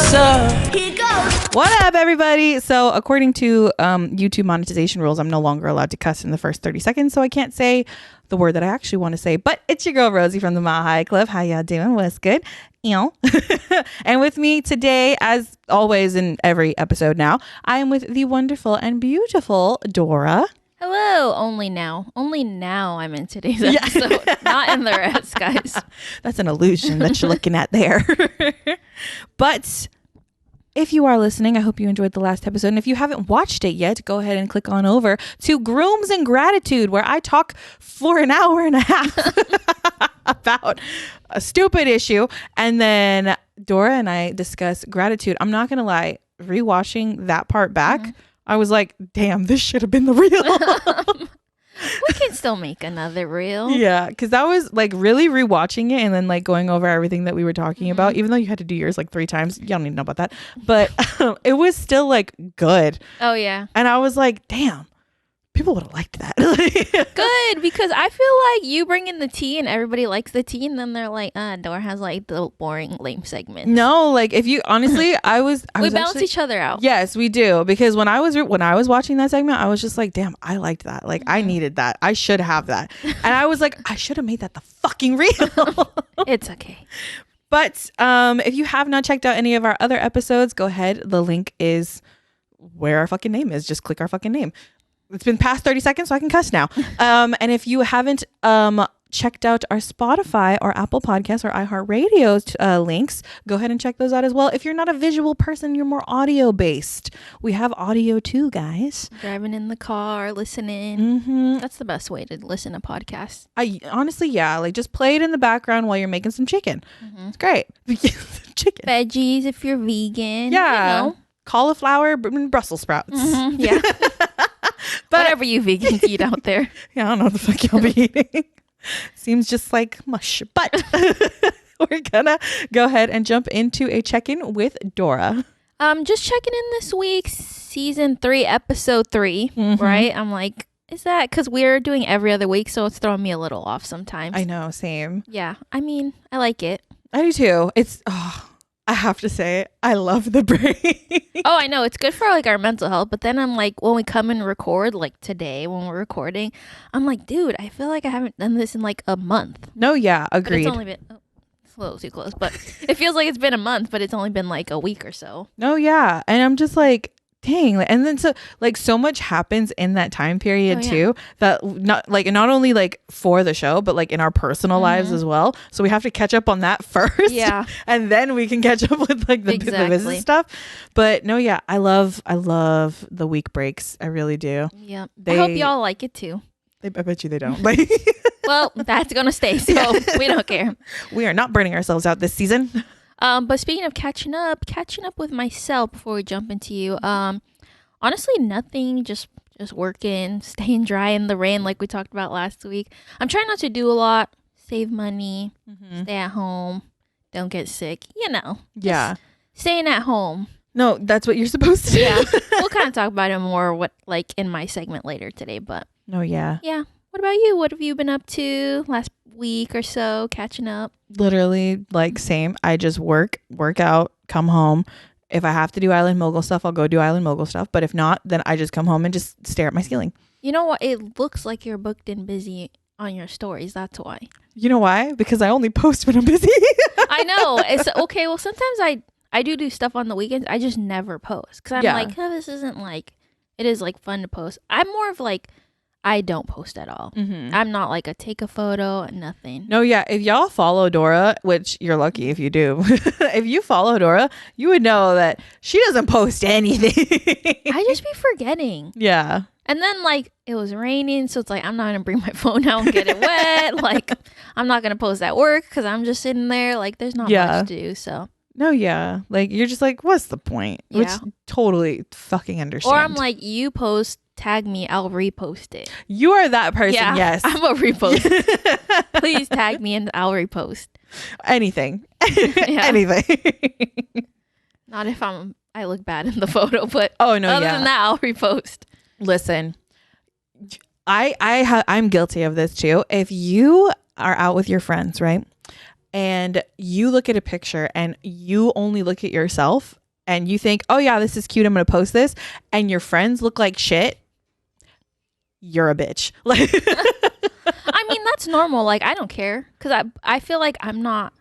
What's up? Here goes. What up, everybody? So according to YouTube monetization rules, I'm no longer allowed to cuss in the first 30 seconds, so I can't say the word that I actually want to say. But it's your girl Rosie from the Mile High Club. How y'all doing? What's good? Ew. And with me today, as always in every episode now, I am with the wonderful and beautiful Dora. Hello. Only now I'm in today's episode, not in the rest, guys. That's an illusion that you're looking at there. But if you are listening, I hope you enjoyed the last episode. And if you haven't watched it yet, go ahead and click on over to Grooms and Gratitude, where I talk for an hour and a half about a stupid issue. And then Dora and I discuss gratitude. I'm not going to lie, rewatching that part back, I was like, damn, this should have been the reel. We can still make another reel. Yeah, because that was like really rewatching it and then like going over everything that we were talking about, even though you had to do yours like 3 times. You don't need to know about that. But it was still like good. Oh, yeah. And I was like, damn, people would have liked that. Good, because I feel like you bring in the tea and everybody likes the tea, and then they're like, Dora has like the boring, lame segment. No, like if you honestly, we balance each other out. Yes, we do. Because when I was watching that segment, I was just like, damn, I liked that. Like I needed that. I should have that. And I was like, I should have made that the fucking reel. It's okay. But if you have not checked out any of our other episodes, go ahead. The link is where our fucking name is. Just click our fucking name. It's been past 30 seconds, so I can cuss now. And if you haven't checked out our Spotify or Apple Podcasts or iHeartRadio links, go ahead and check those out as well. If you're not a visual person, you're more audio based. We have audio too, guys. Driving in the car, listening. Mm-hmm. That's the best way to listen to podcasts. I honestly, yeah, like just play it in the background while you're making some chicken. It's great. Chicken. Veggies if you're vegan. Yeah. You know. Cauliflower and Brussels sprouts. Yeah. But whatever you vegans eat out there. Yeah, I don't know what the fuck y'all be eating. Seems just like mush. But we're gonna go ahead and jump into a check-in with Dora. Just checking in this week, season 3, episode 3, right? I'm like, is that because we're doing every other week, so it's throwing me a little off sometimes. I know, same. Yeah, I mean, I like it. I do too. It's I have to say, I love the break. Oh, I know. It's good for like our mental health. But then I'm like, when we come and record, like today when we're recording, I'm like, dude, I feel like I haven't done this in like a month. No, yeah, agreed. But it's only been, it's a little too close, but it feels like it's been a month, but it's only been like a week or so. No, yeah. And I'm just like, dang. And then so much happens in that time period too, that not only like for the show, but like in our personal lives as well. So we have to catch up on that first. Yeah. And then we can catch up with like the business stuff. But no, yeah, I love the week breaks. I really do. Yeah. I hope y'all like it too. I bet you they don't. Like, well, that's going to stay. So we don't care. We are not burning ourselves out this season. But speaking of catching up with myself before we jump into you, honestly, nothing, just working, staying dry in the rain like we talked about last week. I'm trying not to do a lot, save money, stay at home, don't get sick, Yeah. Staying at home. No, that's what you're supposed to do. Yeah. We'll kind of talk about it more in my segment later today, but. No, yeah. Yeah. What about you? What have you been up to last week or so, catching up? Literally, like, same. I just work out, come home. If I have to do Island Mogul stuff, I'll go do Island Mogul stuff. But if not, then I just come home and just stare at my ceiling. You know what? It looks like you're booked and busy on your stories. That's why. You know why? Because I only post when I'm busy. I know. It's okay. Well, sometimes I do stuff on the weekends. I just never post. Because I'm like, this isn't like, it is like fun to post. I'm more of like, I don't post at all. I'm not like a take a photo, nothing. No, yeah. If y'all follow Dora, which you're lucky if you do, if you follow Dora, you would know that she doesn't post anything. I just be forgetting. Yeah. And then like it was raining, so it's like I'm not gonna bring my phone out and get it wet. Like I'm not gonna post at work because I'm just sitting there. Like there's not much to do. So. No, yeah. Like you're just like, what's the point? Yeah. Which totally fucking understand. Or I'm like, you post, tag me, I'll repost it. You are that person, yes. I'm a repost. Please tag me and I'll repost. Anything. Anything. Not if I look bad in the photo, but other than that, I'll repost. Listen, I'm guilty of this too. If you are out with your friends, right? and you look at a picture and you only look at yourself and you think, oh yeah, this is cute, I'm gonna post this, and your friends look like shit, you're a bitch. Like, I mean, that's normal. Like, I don't care because I feel like I'm not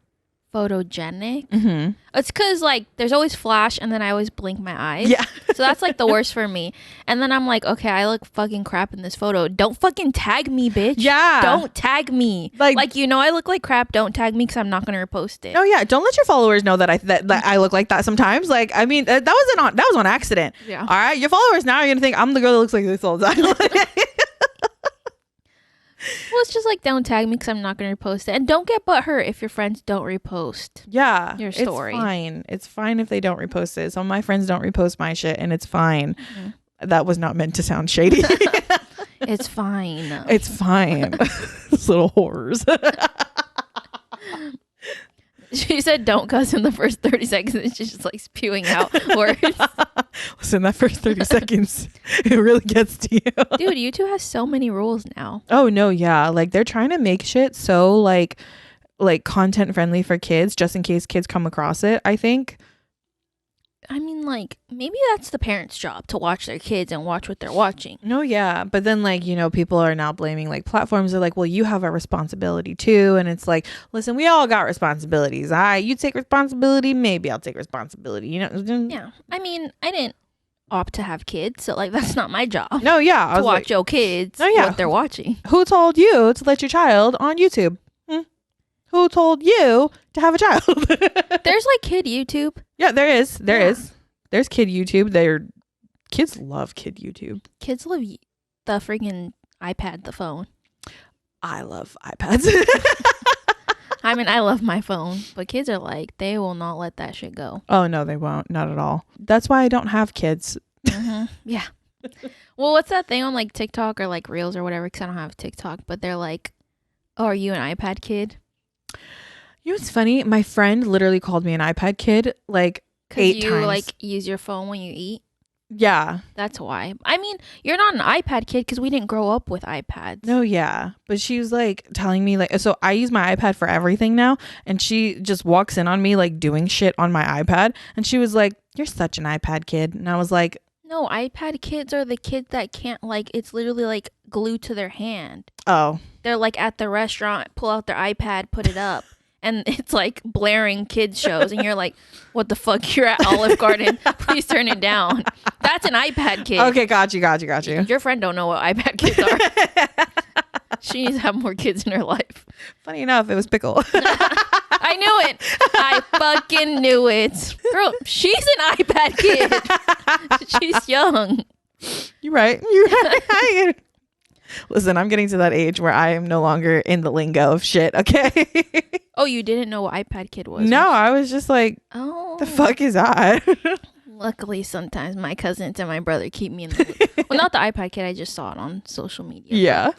photogenic. mm-hmm. It's because like there's always flash and then I always blink my eyes. Yeah. So that's like the worst for me. And then I'm like, okay, I look fucking crap in this photo. Don't fucking tag me, bitch. Yeah. Don't tag me. Like you know I look like crap. Don't tag me because I'm not gonna repost it. Oh yeah, don't let your followers know that I look like that sometimes. Like, I mean, that was on accident. Yeah. All right, your followers now are gonna think I'm the girl that looks like this all the time. Well, it's just like don't tag me because I'm not gonna repost it, and don't get butthurt if your friends don't repost. Yeah, your story. It's fine. It's fine if they don't repost it. Some of my friends don't repost my shit, and it's fine. Mm-hmm. That was not meant to sound shady. It's fine. It's fine. Those little horrors. She said don't cuss in the first 30 seconds and she's just like spewing out words. Listen, that first 30 seconds, it really gets to you. Dude, YouTube has so many rules now. Oh, no, yeah. Like, they're trying to make shit so, like content friendly for kids, just in case kids come across it, I think. I mean, like, maybe that's the parents' job to watch their kids and watch what they're watching. No, yeah. But then, like, you know, people are now blaming, like, platforms. They're like, well, you have a responsibility, too. And it's like, listen, we all got responsibilities. You take responsibility. Maybe I'll take responsibility. You know? Yeah. I mean, I didn't opt to have kids. So, like, that's not my job. No, yeah. To watch your kids what they're watching. Who told you to let your child on YouTube? Who told you to have a child? There's like kid YouTube. Yeah, there is. There is. There's kid YouTube. Kids love kid YouTube. Kids love the freaking iPad, the phone. I love iPads. I mean, I love my phone, but kids are like, they will not let that shit go. Oh, no, they won't. Not at all. That's why I don't have kids. Mm-hmm. Yeah. Well, what's that thing on like TikTok or like Reels or whatever? Because I don't have TikTok, but they're like, oh, are you an iPad kid? You know what's funny? My friend literally called me an iPad kid like 8 times. You like use your phone when you eat? Yeah. That's why. I mean, you're not an iPad kid because we didn't grow up with iPads. No, yeah. But she was like telling me like, so I use my iPad for everything now. And she just walks in on me like doing shit on my iPad. And she was like, you're such an iPad kid. And I was like, no, iPad kids are the kids that can't like, it's literally like glued to their hand. Oh. They're like at the restaurant, pull out their iPad, put it up. And it's like blaring kids shows. And you're like, what the fuck? You're at Olive Garden. Please turn it down. That's an iPad kid. Okay, got you. Your friend don't know what iPad kids are. She needs to have more kids in her life. Funny enough, it was Pickle. I knew it. I fucking knew it. Girl, she's an iPad kid. She's young. You're right. Listen, I'm getting to that age where I am no longer in the lingo of shit, okay? Oh, you didn't know what iPad kid was? No, I was just like, the fuck is that? Luckily, sometimes my cousins and my brother keep me in the loop. Well, not the iPad kid. I just saw it on social media. Yeah.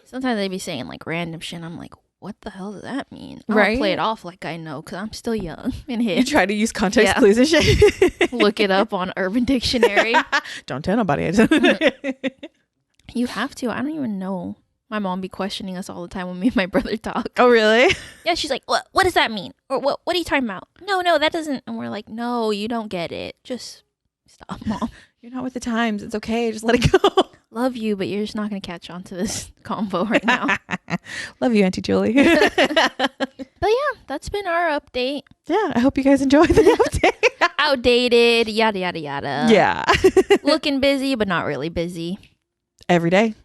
Sometimes they be saying like random shit. I'm like, what the hell does that mean? I right? don't play it off like I know because I'm still young and hip. You try to use context clues and shit. Look it up on Urban Dictionary. Don't tell nobody. You have to. I don't even know. My mom be questioning us all the time when me and my brother talk. Oh, really? Yeah, she's like, what does that mean? Or what are you talking about? No, that doesn't. And we're like, no, you don't get it. Just stop, Mom. You're not with the times. It's okay. Just let it go. Love you, but you're just not going to catch on to this convo right now. Love you, Auntie Julie. But yeah, that's been our update. Yeah, I hope you guys enjoyed the update. Outdated, yada, yada, yada. Yeah. Looking busy, but not really busy. Every day.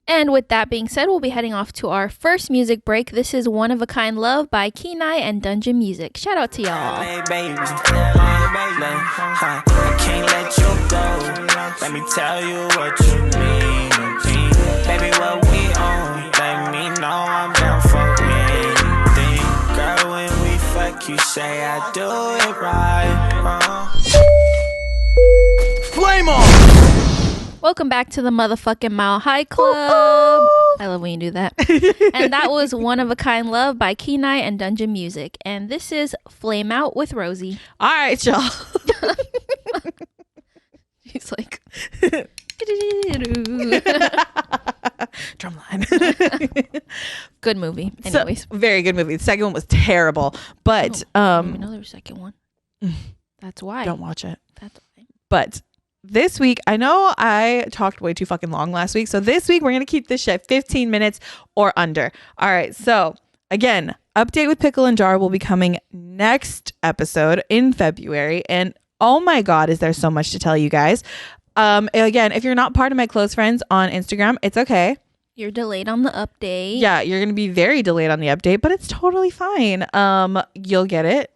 And with that being said, we'll be heading off to our first music break. This is One of a Kind Love by Kenai and Dungeon Music. Shout out to y'all. Hey, baby. I can't let you go. Let me tell you what you mean. Baby, what we on? Let me know I'm down for anything. Girl, when we fuck, you say I do it right. Flame on! Welcome back to the motherfucking Mile High Club. I love when you do that. And that was One of a Kind Love by Kenai and Dungeon Music. And this is Flame Out with Rosie. All right, y'all. She's like... Drumline. Good movie. Anyways, So, very good movie. The second one was terrible, but another second one. That's why. don't watch it. That's why. But this week, I know I talked way too fucking long last week. So this week, we're going to keep this shit 15 minutes or under. All right. So again, update with Pickle and Jar will be coming next episode in February. And oh my God, is there so much to tell you guys. Again, if you're not part of my close friends on Instagram, it's okay. You're delayed on the update. Yeah, you're going to be very delayed on the update, but it's totally fine. You'll get it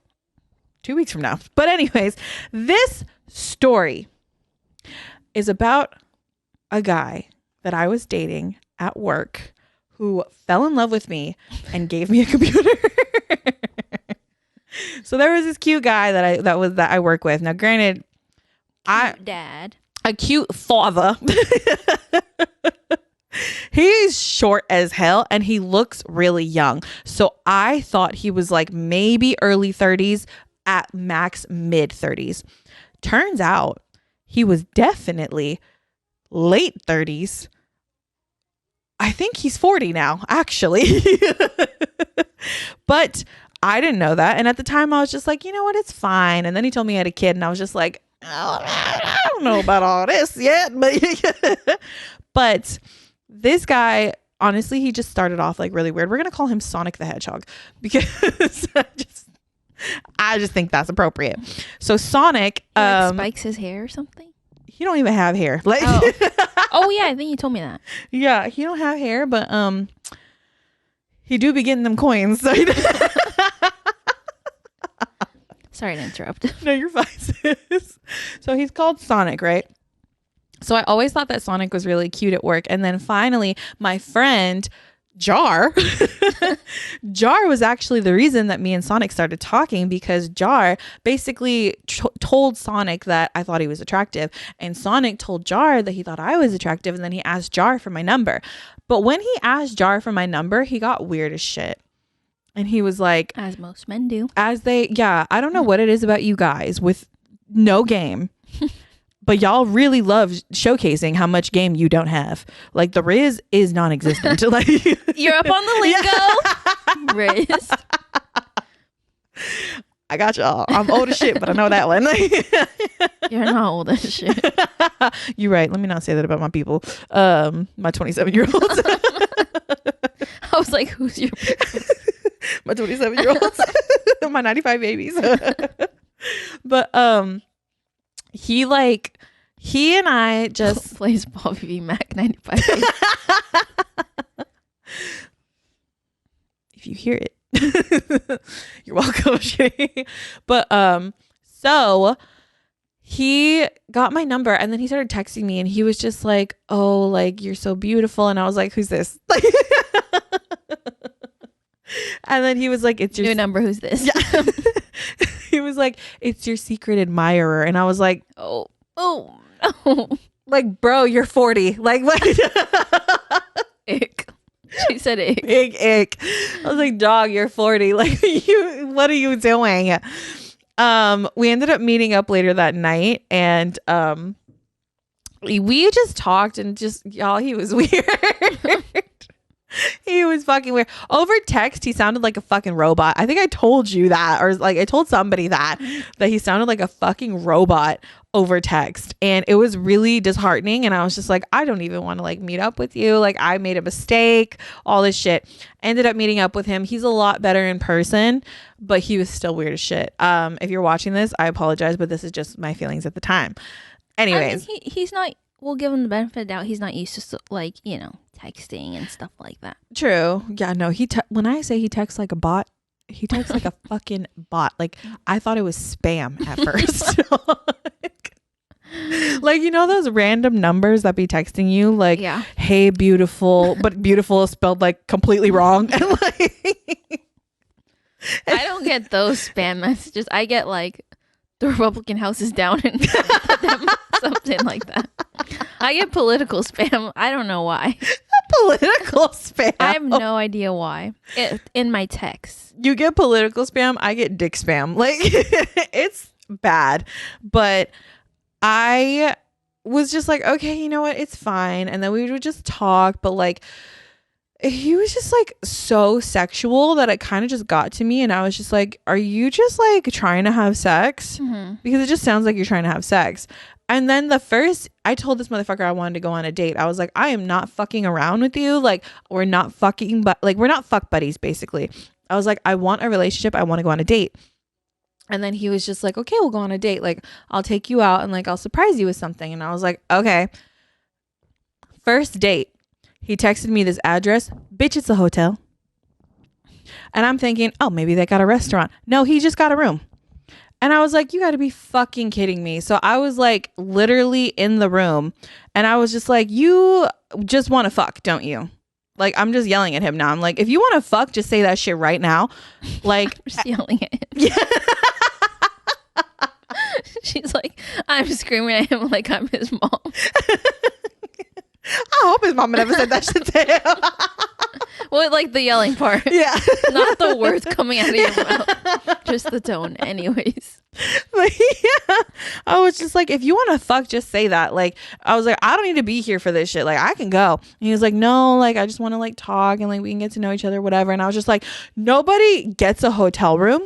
2 weeks from now. But anyways, this story is about a guy that I was dating at work who fell in love with me and gave me a computer. So there was this cute guy that I work with. Now, granted, Dad. a cute father. He's short as hell and he looks really young. So I thought he was like maybe early 30s at max mid 30s. Turns out he was definitely late 30s. I think he's 40 now, actually. But I didn't know that. And at the time I was just like, you know what? It's fine. And then he told me he had a kid and I was just like, oh, I don't know about all this yet. But this guy, honestly, he just started off like really weird. We're going to call him Sonic the Hedgehog because I just think that's appropriate. So Sonic, He like spikes his hair or something. he don't even have hair. Like, Oh yeah, I think you told me that. yeah, he don't have hair, but he do be getting them coins. So Sorry to interrupt. no, you're fine, sis. So he's called Sonic, right? So I always thought that Sonic was really cute at work, and then finally, my friend Jar was actually the reason that me and Sonic started talking, because Jar basically told Sonic that I thought he was attractive, and Sonic told Jar that he thought I was attractive, and then he asked Jar for my number. But when he asked Jar for my number, he got weird as shit. And he was like, As most men do. I don't know what it is about you guys with no game. But y'all really love showcasing how much game you don't have. Like the Riz is non-existent. Like You're up on the lingo. Riz. I got y'all. I'm old as shit, but I know that one. You're not old as shit. You're right. Let me not say that about my people. My 27-year-olds. I was like, who's your My 27-year-olds. My 95 babies. But he and I just plays Bobby V Mac 95. If you hear it, you're welcome. But so he got my number and then he started texting me and he was just like, oh, like you're so beautiful. And I was like, who's this? And then he was like, it's your new number, who's this? Yeah. He was like, it's your secret admirer. And I was like, oh no. Like, bro, you're 40. Like, what? Ick. She said ick. Big ick. I was like, dog, you're 40. Like, what are you doing? We ended up meeting up later that night and we just talked and just, y'all, he was weird. He was fucking weird. Over text, he sounded like a fucking robot. I think I told you that, or like I told somebody that he sounded like a fucking robot over text. And it was really disheartening. And I was just like, I don't even want to like meet up with you. Like I made a mistake, all this shit. Ended up meeting up with him. He's a lot better in person, but he was still weird as shit. If you're watching this, I apologize, but this is just my feelings at the time. Anyways. I mean, he's not, we'll give him the benefit of the doubt. He's not used to like, texting and stuff like that. True. Yeah, no, when I say he texts like a bot, he texts like a fucking bot. Like I thought it was spam at first. Like, those random numbers that be texting you like, yeah, hey, beautiful, but beautiful is spelled like completely wrong. And like I don't get those spam messages. I get like the Republican House is down and something like that. I get political spam. I don't know why. Political spam. I have no idea why. In my texts. You get political spam. I get dick spam. Like it's bad. But I was just like, okay, you know what, it's fine. And then we would just talk, but like he was just like so sexual that it kind of just got to me, and I was just like, are you just like trying to have sex? Because it just sounds like you're trying to have sex. And then I told this motherfucker I wanted to go on a date. I was like, I am not fucking around with you. Like, we're not fucking, but like, we're not fuck buddies, basically. I was like, I want a relationship. I want to go on a date. And then he was just like, okay, we'll go on a date. Like, I'll take you out and like, I'll surprise you with something. And I was like, okay. First date. He texted me this address. Bitch, it's a hotel. And I'm thinking, oh, maybe they got a restaurant. No, he just got a room. And I was like, you got to be fucking kidding me. So I was like literally in the room and I was just like, you just want to fuck, don't you? Like, I'm just yelling at him now. I'm like, if you want to fuck, just say that shit right now. Like, I'm just yelling at him. Yeah. She's like, I'm screaming at him like I'm his mom. I hope his mom never said that shit to him. Well, like the yelling part. Yeah. Not the words coming out of your mouth. Just the tone. Anyways. But yeah, I was just like, if you want to fuck, just say that. Like, I was like, I don't need to be here for this shit. Like, I can go. And he was like, no, like, I just want to like talk and like we can get to know each other, whatever. And I was just like, nobody gets a hotel room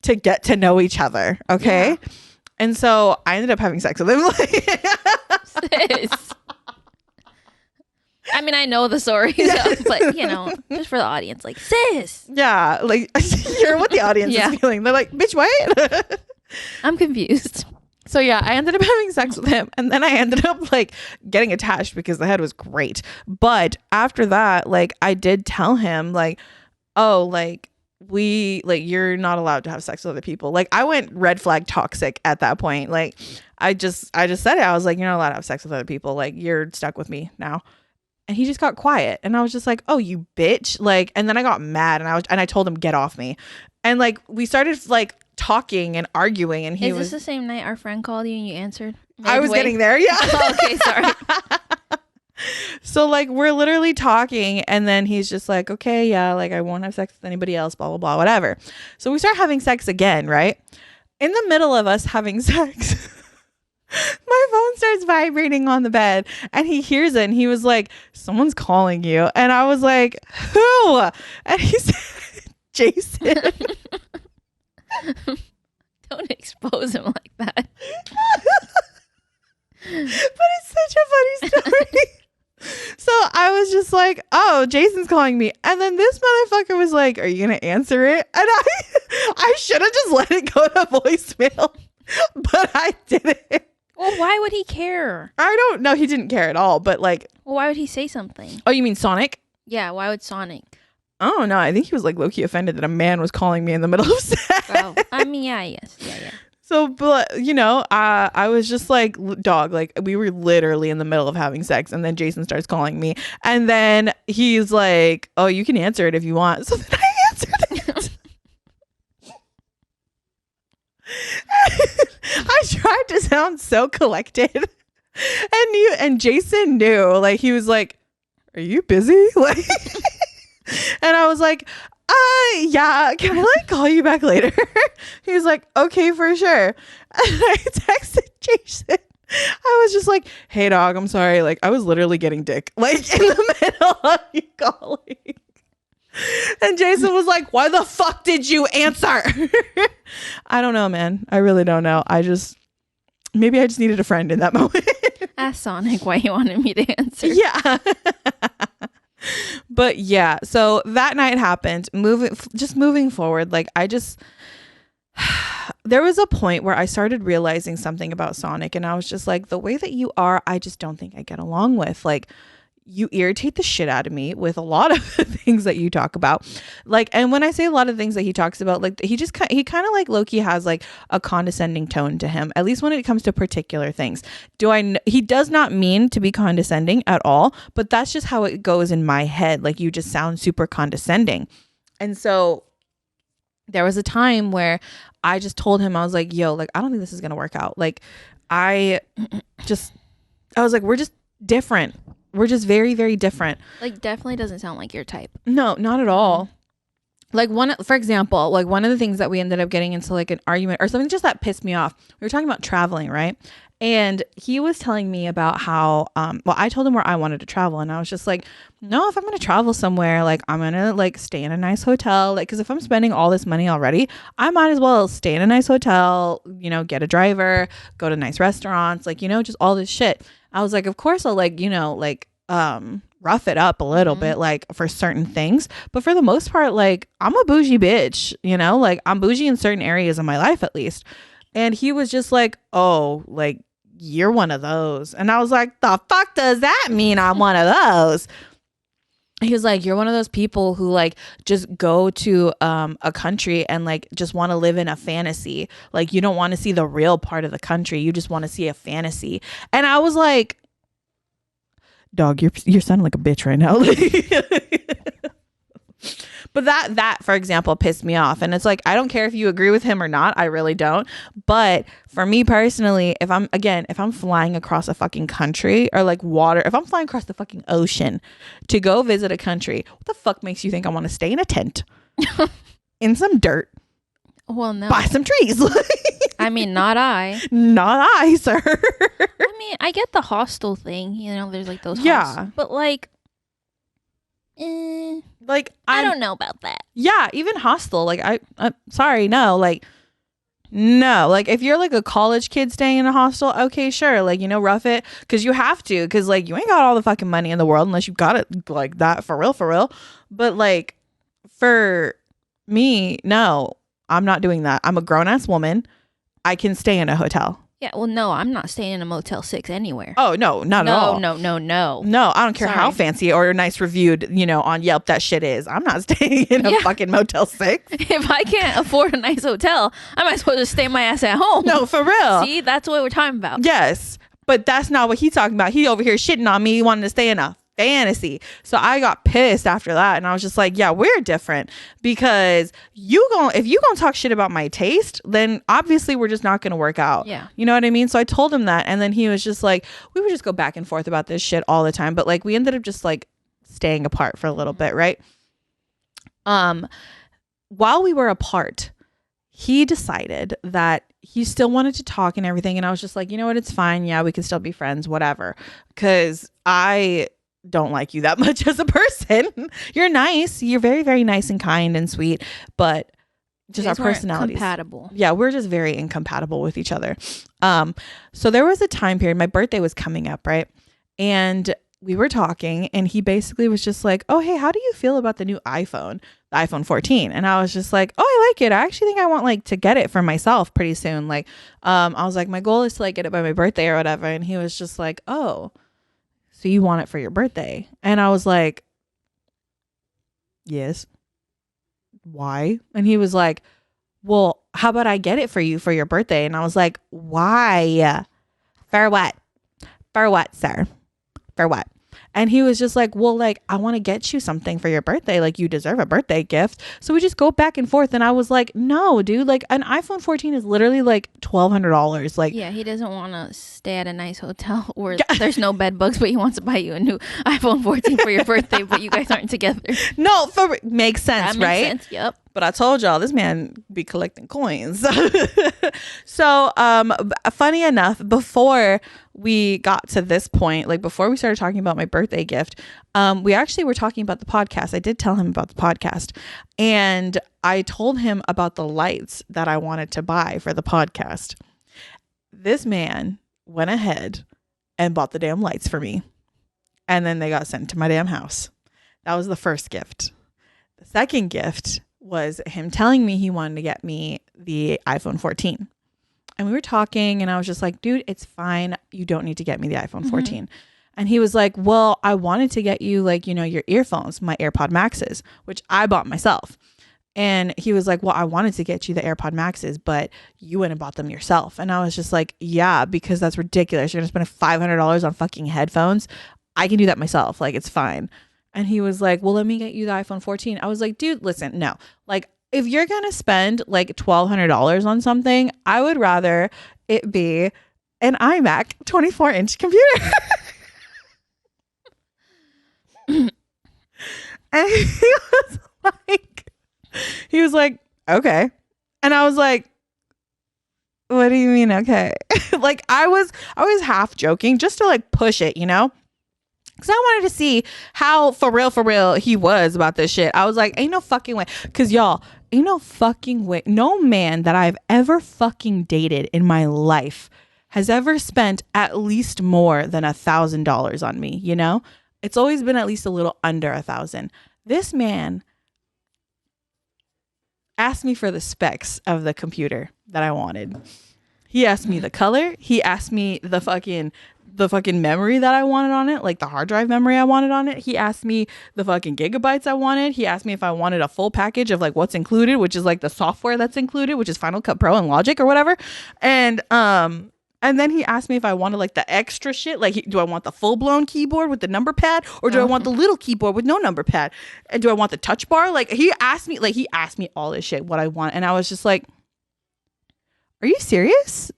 to get to know each other. Okay. Yeah. And so I ended up having sex with him. Sis. I mean, I know the story, so, but you know, just for the audience, like, sis. Yeah, like you're what the audience is feeling. They're like, bitch, what? I'm confused. So yeah, I ended up having sex with him, and then I ended up like getting attached because the head was great. But after that, like I did tell him like, oh, like you're not allowed to have sex with other people. Like I went red flag toxic at that point. Like I just said it. I was like, you're not allowed to have sex with other people. Like you're stuck with me now. And he just got quiet. And I was just like, oh, you bitch. Like, and then I got mad and I told him, get off me. And like, we started like talking and arguing. And Is this the same night our friend called you and you answered? I was getting there. Yeah. Oh, okay. Sorry. So like, we're literally talking. And then he's just like, okay, yeah, like I won't have sex with anybody else, blah, blah, blah, whatever. So we start having sex again, right? In the middle of us having sex, my phone starts vibrating on the bed and he hears it and he was like, someone's calling you. And I was like, who? And he said, Jason. Don't expose him like that. But it's such a funny story. So I was just like, oh, Jason's calling me. And then this motherfucker was like, are you going to answer it? And I should have just let it go to voicemail, but I didn't. Well, why would he care? I don't know. He didn't care at all, but like. Well, why would he say something? Oh, you mean Sonic? Yeah, why would Sonic? Oh, no. I think he was like low-key offended that a man was calling me in the middle of sex. Oh, I mean, yeah, yes. Yeah. So, but, you know, I was just like, dog, like we were literally in the middle of having sex. And then Jason starts calling me. And then he's like, oh, you can answer it if you want. So then I answered it. I tried to sound so collected. And Jason knew, like, he was like, are you busy? Like, and I was like, yeah, can I like call you back later? He was like, okay, for sure. And I texted Jason. I was just like, hey dog, I'm sorry. Like I was literally getting dick like in the middle of you calling. And Jason was like, why the fuck did you answer? I don't know, man. I really don't know. Maybe I just needed a friend in that moment. Ask Sonic why he wanted me to answer. Yeah. But yeah, so that night happened. Moving forward, like there was a point where I started realizing something about Sonic, and I was just like, the way that you are, I just don't think I get along with. Like, you irritate the shit out of me with a lot of the things that you talk about. Like, and when I say a lot of things that he talks about, like he kind of like low-key has like a condescending tone to him, at least when it comes to particular things. He does not mean to be condescending at all, but that's just how it goes in my head. Like, you just sound super condescending. And so there was a time where I just told him, I was like, yo, like, I don't think this is going to work out. Like, I was like, we're just different. We're just very, very different. Like, definitely doesn't sound like your type. No, not at all. Like, for example, like one of the things that we ended up getting into like an argument or something just that pissed me off. We were talking about traveling, right? And he was telling me about how, well, I told him where I wanted to travel. And I was just like, no, if I'm going to travel somewhere, like I'm going to like stay in a nice hotel. Like, cause if I'm spending all this money already, I might as well stay in a nice hotel, you know, get a driver, go to nice restaurants, like, you know, just all this shit. I was like, of course I'll like, you know, like, rough it up a little bit, like for certain things. But for the most part, like I'm a bougie bitch, you know, like I'm bougie in certain areas of my life at least. And he was just like, oh, like, you're one of those. And I was like, the fuck does that mean I'm one of those? He was like, you're one of those people who like just go to a country and like just want to live in a fantasy. Like you don't want to see the real part of the country. You just want to see a fantasy. And I was like, dog, you're sounding like a bitch right now. But that, for example, pissed me off. And it's like, I don't care if you agree with him or not. I really don't. But for me personally, if I'm flying across a fucking country or like water, if I'm flying across the fucking ocean to go visit a country, what the fuck makes you think I want to stay in a tent in some dirt? Well, no. By some trees. I mean, not I. Not I, sir. I mean, I get the hostel thing. You know, there's like those hostels. But like, like I don't know about that. Yeah, even hostel. Like I'm sorry, no. Like no. Like if you're like a college kid staying in a hostel, okay, sure. Like, you know, rough it because you have to, because like you ain't got all the fucking money in the world unless you got it like that for real. But like for me, no, I'm not doing that. I'm a grown ass woman. I can stay in a hotel. Yeah, well, no, I'm not staying in a Motel 6 anywhere. Oh, no, not at all. No. No, I don't care how fancy or nice reviewed, you know, on Yelp that shit is. I'm not staying in a fucking Motel 6. If I can't afford a nice hotel, I might as well just stay my ass at home. No, for real. See, that's what we're talking about. Yes, but that's not what he's talking about. He over here shitting on me, wanting to stay in a fantasy. So I got pissed after that, and I was just like, yeah, we're different, because if you gonna talk shit about my taste, then obviously we're just not gonna work out. Yeah, you know what I mean? So I told him that, and then he was just like, we would just go back and forth about this shit all the time, but like we ended up just like staying apart for a little bit, right? While we were apart, he decided that he still wanted to talk and everything, and I was just like, you know what, it's fine, yeah, we can still be friends, whatever, because I don't like you that much as a person. You're nice. You're very, very nice and kind and sweet, but just our personalities. Compatible. Yeah, we're just very incompatible with each other. So there was a time period, my birthday was coming up, right? And we were talking, and he basically was just like, oh, hey, how do you feel about the new iPhone, the iPhone 14? And I was just like, oh, I like it. I actually think I want like to get it for myself pretty soon. Like, I was like, my goal is to like get it by my birthday or whatever. And he was just like, oh, so you want it for your birthday? And I was like, yes. Why? And he was like, well, how about I get it for you for your birthday? And I was like, why? For what? For what, sir? For what? And he was just like, well, like, I want to get you something for your birthday. Like, you deserve a birthday gift. So we just go back and forth. And I was like, no, dude, like an iPhone 14 is literally like $1,200. Like, yeah, he doesn't want to stay at a nice hotel where there's no bed bugs, but he wants to buy you a new iPhone 14 for your birthday, but you guys aren't together. No, makes sense, that makes right? Sense, yep. But I told y'all, this man be collecting coins. So, funny enough, before we got to this point, like before we started talking about my birthday gift, we actually were talking about the podcast. I did tell him about the podcast, and I told him about the lights that I wanted to buy for the podcast. This man went ahead and bought the damn lights for me, and then they got sent to my damn house. That was the first gift. The second gift was him telling me he wanted to get me the iPhone 14. And we were talking, and I was just like, dude, it's fine. You don't need to get me the iPhone 14. And he was like, well, I wanted to get you like, you know, your earphones, my AirPod Maxes, which I bought myself. And he was like, well, I wanted to get you the AirPod Maxes, but you went and bought them yourself. And I was just like, yeah, because that's ridiculous. You're going to spend $500 on fucking headphones. I can do that myself. Like, it's fine. And he was like, well, let me get you the iPhone 14. I was like, dude, listen, no. Like, if you're going to spend like $1,200 on something, I would rather it be an iMac 24-inch computer. And he was like, okay. And I was like, What do you mean? Okay. Like I was half joking just to like push it, you know? Because I wanted to see how for real he was about this shit. I was like, ain't no fucking way. Because y'all, ain't no fucking way. No man that I've ever fucking dated in my life has ever spent at least more than $1,000 on me, you know? It's always been at least a little under 1,000. This man asked me for the specs of the computer that I wanted. He asked me the color. He asked me the fucking memory that I wanted on it, like the hard drive memory I wanted on it. He asked me the fucking gigabytes I wanted. He asked me if I wanted a full package of like what's included, which is like the software that's included, which is Final Cut Pro and Logic or whatever. And then he asked me if I wanted like the extra shit, like do I want the full blown keyboard with the number pad, or do I want the little keyboard with no number pad, and do I want the touch bar? Like he asked me all this shit, what I want, and I was just like, are you serious?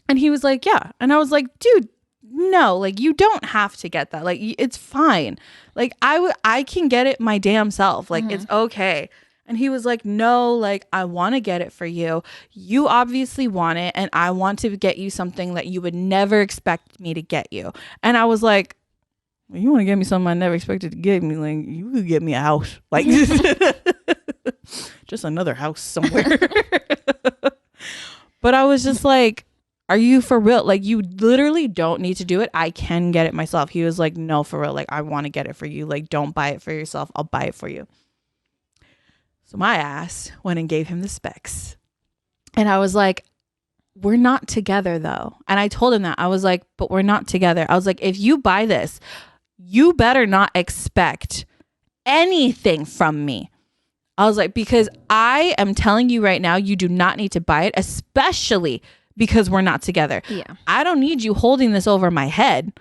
And he was like, yeah. And I was like, dude, no, like you don't have to get that. Like it's fine. Like I can get it my damn self. Like it's okay. And he was like, no, like I want to get it for you. You obviously want it. And I want to get you something that you would never expect me to get you. And I was like, well, you want to get me something I never expected to get me? Like you could get me a house. Like just another house somewhere. But I was just like, are you for real? Like you literally don't need to do it. I can get it myself. He was like, no, for real. Like I want to get it for you. Like don't buy it for yourself. I'll buy it for you. So my ass went and gave him the specs. And I was like, we're not together though. And I told him that. I was like, but we're not together. I was like, if you buy this, you better not expect anything from me. I was like, because I am telling you right now, you do not need to buy it, especially because we're not together. Yeah. I don't need you holding this over my head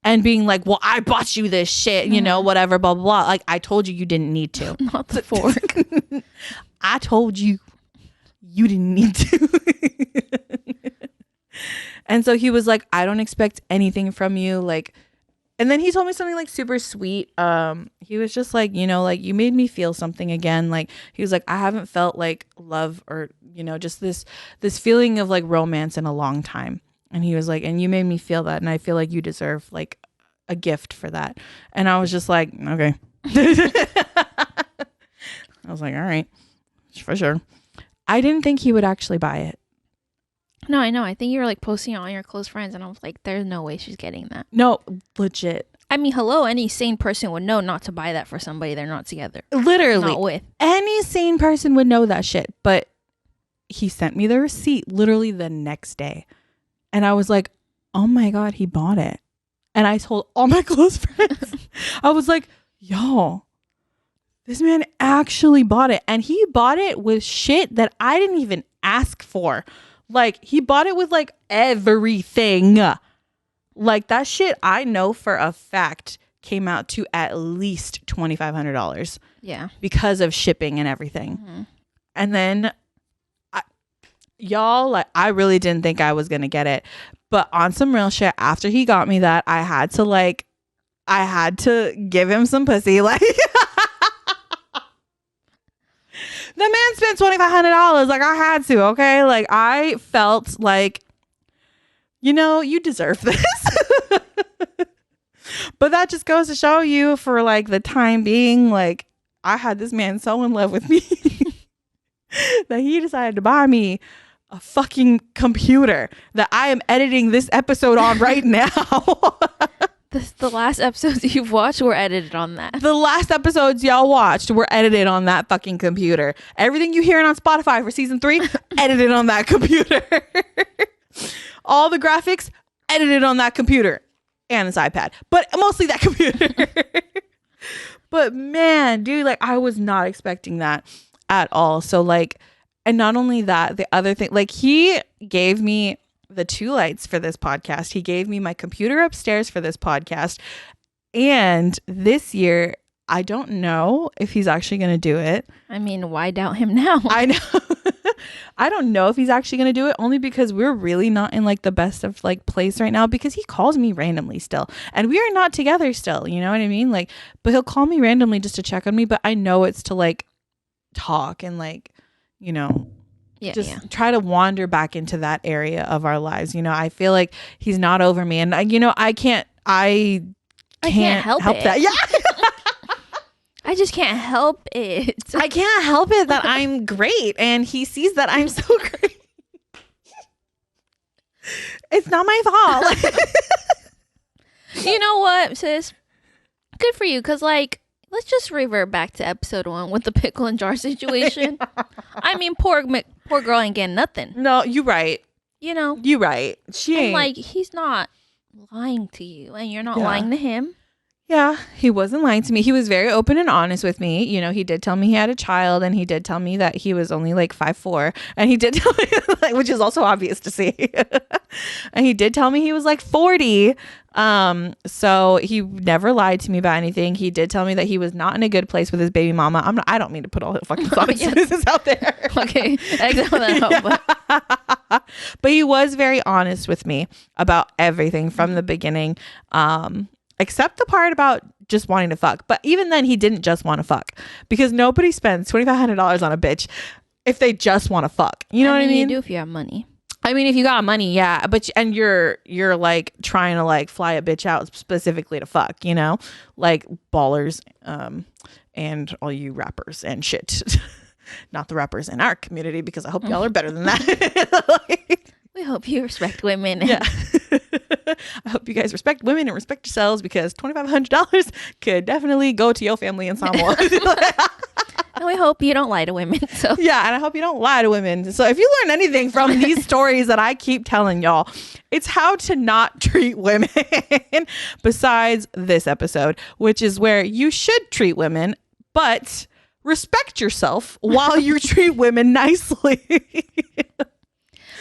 and being like, well, I bought you this shit, you know, whatever, blah, blah, blah. Like, I told you didn't need to. Not the fork. I told you didn't need to. And so he was like, I don't expect anything from you. Like, and then he told me something like super sweet. He was just like, you know, like you made me feel something again. Like he was like, I haven't felt like love or, you know, just this feeling of like romance in a long time. And he was like, and you made me feel that. And I feel like you deserve like a gift for that. And I was just like, okay. I was like, all right, for sure. I didn't think he would actually buy it. No, I know. I think you were like posting it on your close friends, and I was like, there's no way she's getting that. No, legit. I mean, hello, any sane person would know not to buy that for somebody they're not together. Literally. Not with. Any sane person would know that shit. But he sent me the receipt literally the next day. And I was like, oh my God, he bought it. And I told all my close friends, I was like, yo, this man actually bought it. And he bought it with shit that I didn't even ask for. Like, he bought it with like everything. Like, that shit I know for a fact came out to at least $2,500. Yeah. Because of shipping and everything. Mm-hmm. And then, y'all, like, I really didn't think I was going to get it. But on some real shit, after he got me that, I had to give him some pussy. Like, the man spent $2,500. Like, I had to, okay? Like, I felt like, you know, you deserve this. But that just goes to show you, for like the time being, like, I had this man so in love with me that he decided to buy me a fucking computer that I am editing this episode on right now. The last episodes you've watched were edited on that. The last episodes y'all watched were edited on that fucking computer. Everything you hearing on Spotify for season 3, edited on that computer. All the graphics, edited on that computer. And this iPad. But mostly that computer. But man, dude, like, I was not expecting that at all. So, like, and not only that, the other thing, like, he gave me the 2 lights for this podcast. He gave me my computer upstairs for this podcast. And this year, I don't know if he's actually going to do it. I mean, why doubt him now? I know. I don't know if he's actually going to do it, only because we're really not in like the best of like place right now, because he calls me randomly still and we are not together still. You know what I mean? Like, but he'll call me randomly just to check on me. But I know it's to like talk and like, you know, just try to wander back into that area of our lives. You know, I feel like he's not over me, and I can't help it. that. Yeah. I just can't help it. I can't help it that I'm great, and he sees that I'm so great. It's not my fault. You know what, sis? Good for you, because like, let's just revert back to episode 1 with the pickle and jar situation. I mean, poor girl ain't getting nothing. No, you right. You know, You right. She ain't. like, he's not lying to you, and you're not lying to him. Yeah, he wasn't lying to me. He was very open and honest with me. You know, he did tell me he had a child, and he did tell me that he was only like 5'4", and he did tell me, like, which is also obvious to see. And he did tell me he was like 40. So he never lied to me about anything. He did tell me that he was not in a good place with his baby mama. I don't mean to put all the fucking business out there. Okay, exit that out. But he was very honest with me about everything from the beginning. Except the part about just wanting to fuck. But even then, he didn't just want to fuck, because nobody spends $2,500 on a bitch if they just want to fuck. You know what I mean? You do if you have money. I mean, if you got money, yeah. But and you're like trying to like fly a bitch out specifically to fuck, you know, like ballers, and all you rappers and shit. Not the rappers in our community, because I hope y'all are better than that. We hope you respect women. Yeah. I hope you guys respect women and respect yourselves, because $2,500 could definitely go to your family in Samoa. And we hope you don't lie to women. So yeah, and I hope you don't lie to women. So if you learn anything from these stories that I keep telling y'all, it's how to not treat women. Besides this episode, which is where you should treat women, but respect yourself while you treat women nicely.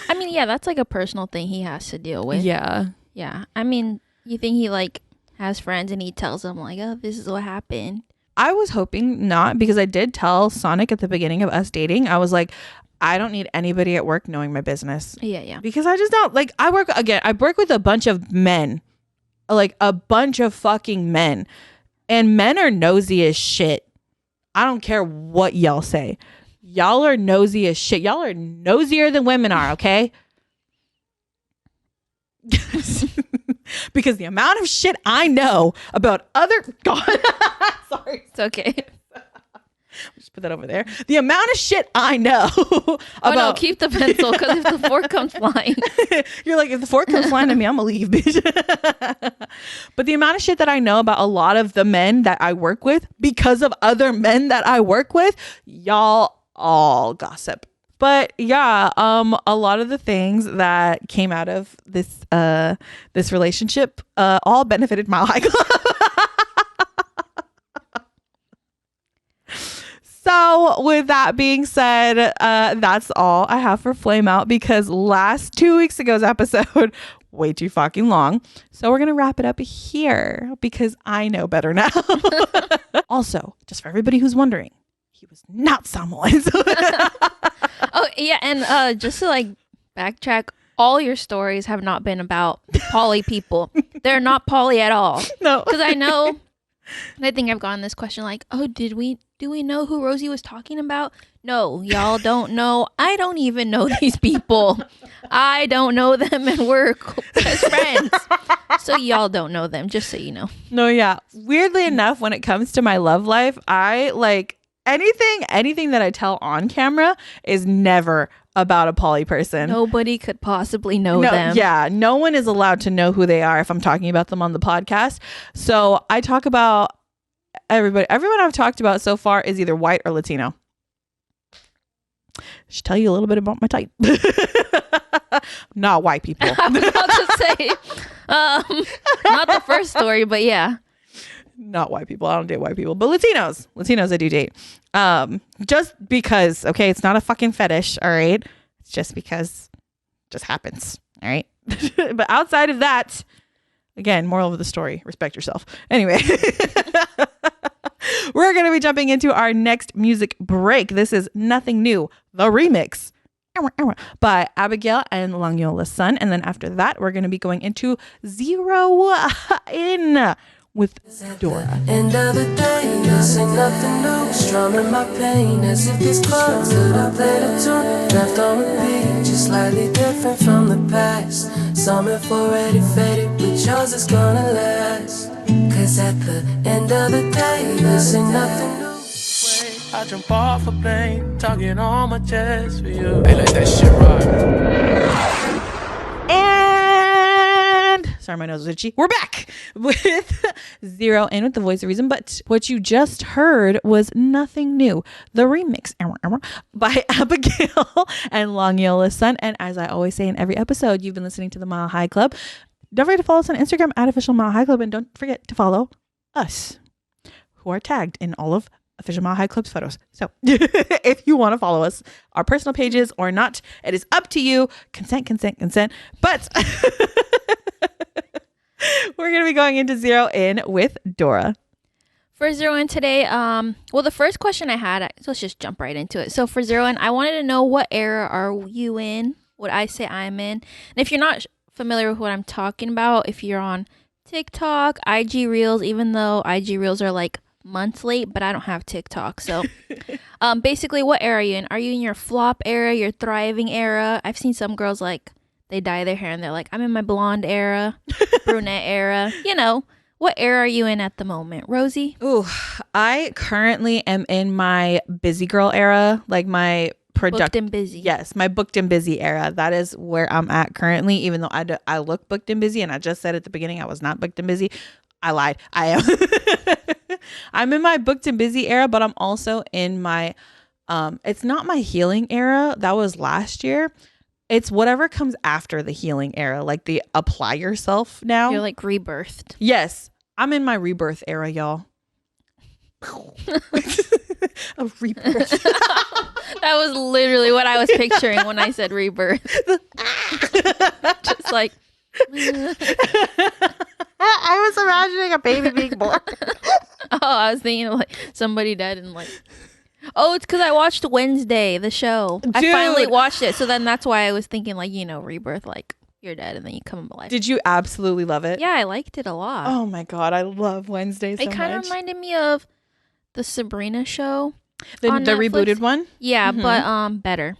I mean, yeah, that's like a personal thing he has to deal with. Yeah. Yeah. I mean, you think he like has friends and he tells them like, oh, this is what happened? I was hoping not, because I did tell Sonic at the beginning of us dating, I was like, I don't need anybody at work knowing my business. Yeah. Because I just don't like, I work with a bunch of men, like a bunch of fucking men, and men are nosy as shit. I don't care what y'all say. Y'all are nosy as shit. Y'all are nosier than women are, okay? Because the amount of shit I know about other... God, sorry. It's okay. Just put that over there. The amount of shit I know about... Oh, no, keep the pencil, because if the fork comes flying... You're like, if the fork comes flying at me, I'm going to leave, bitch. But the amount of shit that I know about a lot of the men that I work with, because of other men that I work with, y'all all gossip. But yeah, a lot of the things that came out of this this relationship all benefited my life. So with that being said, that's all I have for Flame Out, because 2 weeks ago's episode way too fucking long. So we're gonna wrap it up here, because I know better now. Also, just for everybody who's wondering, he was not Samoan. Oh yeah, and just to like backtrack, all your stories have not been about poly people. They're not poly at all. No, because I think I've gotten this question like, oh, do we know who Rosie was talking about? No, y'all don't know. I don't even know these people. I don't know them, and we're best friends. So y'all don't know them, just so you know. No, yeah. Weirdly enough, when it comes to my love life, I like anything that I tell on camera is never about a poly person. Nobody could possibly know them. Yeah, no one is allowed to know who they are if I'm talking about them on the podcast. So I talk about everybody. Everyone I've talked about so far is either white or Latino. Should tell you a little bit about my type. Not white people. I was about to say, not the first story, but yeah. Not white people. I don't date white people, but Latinos I do date. Just because, okay, it's not a fucking fetish, all right? It's just because it just happens, all right? But outside of that, again, moral of the story, respect yourself. Anyway, we're going to be jumping into our next music break. This is Nothing New, the remix by Abigail and Langyola Sun. And then after that, we're going to be going into Zero In with Dora. End of the day, this ain't nothing new. Strumming my pain as if these chords that I played a tune left on repeat, just slightly different from the past. Some have already faded, but yours is gonna last. Cause at the end of the day, this ain't nothing new. I jump off a plane, talking on my chest for you. They let that shit ride. And sorry, my nose is itchy. We're back with Zero In with the voice of reason. But what you just heard was Nothing New, the remix by Abigail and Long Yola's Son. And as I always say in every episode, you've been listening to the Mile High Club. Don't forget to follow us on Instagram at Official Mile High Club, and don't forget to follow us, who are tagged in all of Official Mile High Club's photos. So if you want to follow us, our personal pages or not, it is up to you. Consent. But we're going to be going into Zero In with Dora. For Zero In today, well, the first question I had, so let's just jump right into it. So for Zero In, I wanted to know, what era are you in? What I say I'm in. And if you're not familiar with what I'm talking about, if you're on TikTok, IG Reels, even though IG Reels are like months late, but I don't have TikTok. So basically, what era are you in? Are you in your flop era, your thriving era? I've seen some girls like, they dye their hair and they're like, I'm in my blonde era, brunette era. You know, what era are you in at the moment, Rosie? Ooh, I currently am in my busy girl era, like my Booked and busy. Yes, my booked and busy era. That is where I'm at currently, even though I look booked and busy, and I just said at the beginning I was not booked and busy. I lied. I am. I'm in my booked and busy era, but I'm also in my, it's not my healing era. That was last year. It's whatever comes after the healing era, like the apply yourself now. You're like rebirthed. Yes. I'm in my rebirth era, y'all. A rebirth. That was literally what I was picturing when I said rebirth. Just like, I was imagining a baby being born. oh, I was thinking of like somebody died and like, oh, it's because I watched Wednesday, the show. I finally watched it. So then that's why I was thinking like, you know, rebirth, like you're dead and then you come alive. Did you absolutely love it? Yeah, I liked it a lot. Oh my God, I love Wednesday so much. It kind of reminded me of the Sabrina show. The on rebooted Netflix. one? Yeah, but better.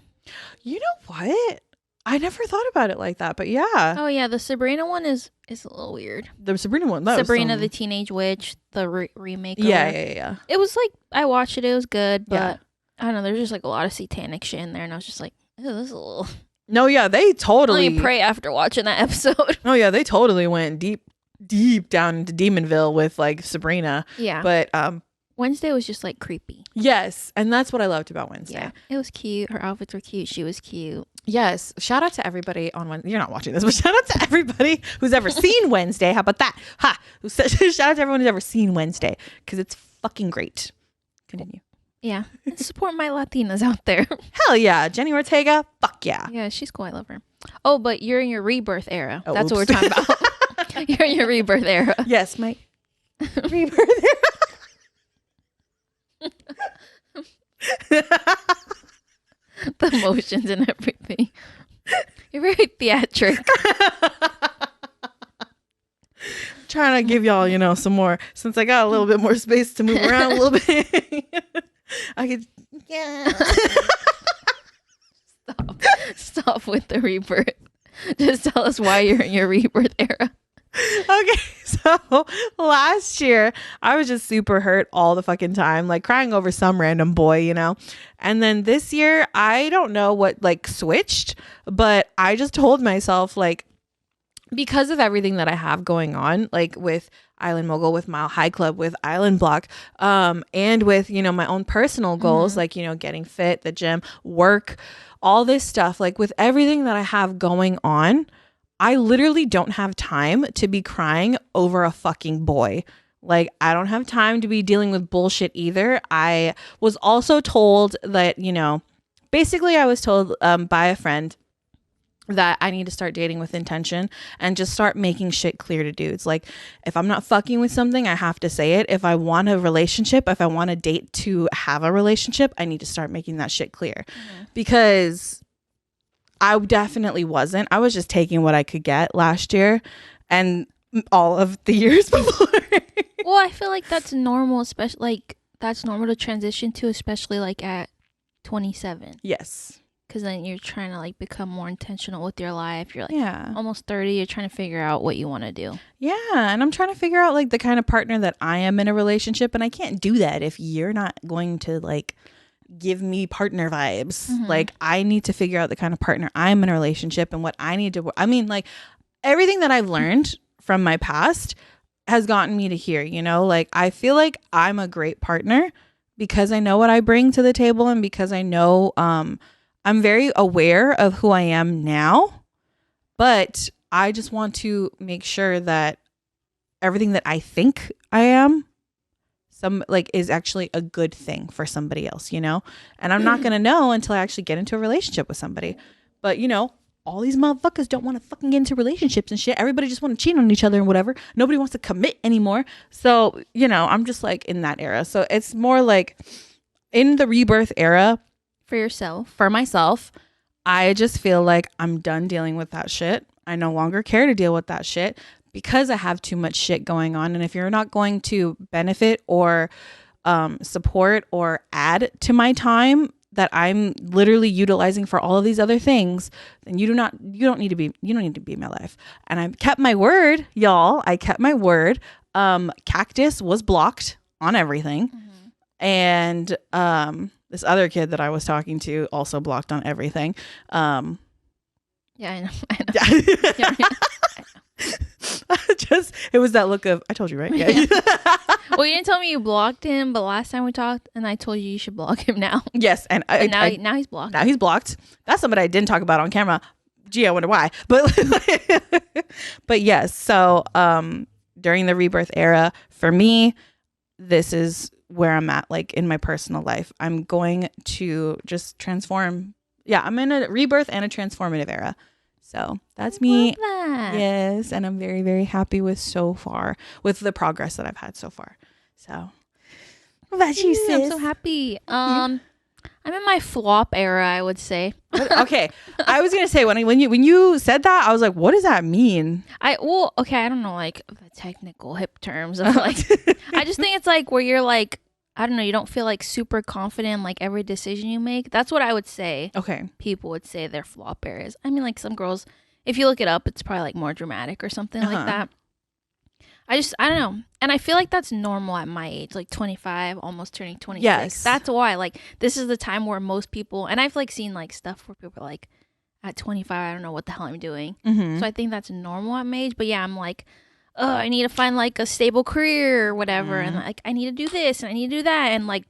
You know what? I never thought about it like that, but yeah. Oh yeah, the Sabrina one is a little weird. The Sabrina one. Sabrina the Teenage Witch, the remake. Yeah. It was like, I watched it. It was good, but I don't know. There's just like a lot of satanic shit in there, and I was just like, ew, this is a little. No, yeah, they totally. Let me pray after watching that episode. Oh yeah, they totally went deep down into Demonville with like Sabrina. Yeah, but Wednesday was just like creepy. Yes, and that's what I loved about Wednesday. Yeah, it was cute. Her outfits were cute. She was cute. Yes. Shout out to everybody on Wednesday. You're not watching this, but shout out to everybody who's ever seen Wednesday. How about that? Ha! Shout out to everyone who's ever seen Wednesday, because it's fucking great. Continue. Yeah. And support my Latinas out there. Hell yeah. Jenny Ortega. Fuck yeah. Yeah, she's cool. I love her. Oh, but you're in your rebirth era. Oh, That's oops. what we're talking about. You're in your rebirth era. Yes, my rebirth era. The emotions and everything. You're very theatric. Trying to give y'all, you know, some more, since I got a little bit more space to move around a little bit. I could, yeah. Stop with the rebirth. Just tell us why you're in your rebirth era. Okay, so last year I was just super hurt all the fucking time, like crying over some random boy, you know. And then this year, I don't know what like switched, but I just told myself, like, because of everything that I have going on, like with Island Mogul, with Mile High Club, with Island Block, and with, you know, my own personal goals, like, you know, getting fit, the gym, work, all this stuff, like with everything that I have going on, I literally don't have time to be crying over a fucking boy. Like, I don't have time to be dealing with bullshit either. I was also told that, you know, basically I was told by a friend that I need to start dating with intention and just start making shit clear to dudes. Like, if I'm not fucking with something, I have to say it. If I want a relationship, if I want a date to have a relationship, I need to start making that shit clear. Because I definitely wasn't. I was just taking what I could get last year. And all of the years before. Well, I feel like that's normal, especially like that's normal to transition to, especially like at 27. Yes. Because then you're trying to like become more intentional with your life. You're like Yeah. almost 30. You're trying to figure out what you want to do. Yeah. And I'm trying to figure out like the kind of partner that I am in a relationship. And I can't do that if you're not going to like give me partner vibes. Like I need to figure out the kind of partner I'm in a relationship and what I need to, I mean, like everything that I've learned from my past has gotten me to here, you know, like I feel like I'm a great partner because I know what I bring to the table and because I know, I'm very aware of who I am now, but I just want to make sure that everything that I think I am is actually a good thing for somebody else, you know? And I'm not going to know until I actually get into a relationship with somebody. But, you know, all these motherfuckers don't want to fucking get into relationships and shit. Everybody just want to cheat on each other and whatever. Nobody wants to commit anymore. So, you know, I'm just like in that era. So it's more like in the rebirth era, for myself, I just feel like I'm done dealing with that shit. I no longer care to deal with that shit because I have too much shit going on. And if you're not going to benefit or support or add to my time that I'm literally utilizing for all of these other things, then you don't need to be in my life. And I kept my word, y'all. I kept my word. Cactus was blocked on everything. And this other kid that I was talking to also blocked on everything. Yeah, I know. Just it was that look of I told you, right? Yeah. Well, you didn't tell me you blocked him, but last time we talked, and I told you should block him now. Yes, and now he's blocked. Now he's blocked. That's somebody I didn't talk about on camera. Gee, I wonder why. But yes. So during the rebirth era, for me, this is where I'm at, like in my personal life. I'm going to just transform. Yeah, I'm in a rebirth and a transformative era. So that's me. Love that. Yes. And I'm very, very happy with the progress that I've had so far. So what about you, sis? I'm so happy. I'm in my flop era, I would say. Okay. I was gonna say when you said that, I was like, what does that mean? I don't know like the technical hip terms of like I just think it's like where you're like, I don't know, you don't feel like super confident in like every decision you make. That's what I would say. Okay. People would say their flop areas. I mean, like some girls, if you look it up, it's probably like more dramatic or something like that. I don't know. And I feel like that's normal at my age, like 25, almost turning 26. Yes. That's why, like, this is the time where most people, and I've like seen like stuff where people are like, at 25, I don't know what the hell I'm doing. So I think that's normal at my age. But yeah, I'm like, oh, I need to find like a stable career or whatever. And like, I need to do this and I need to do that. And like,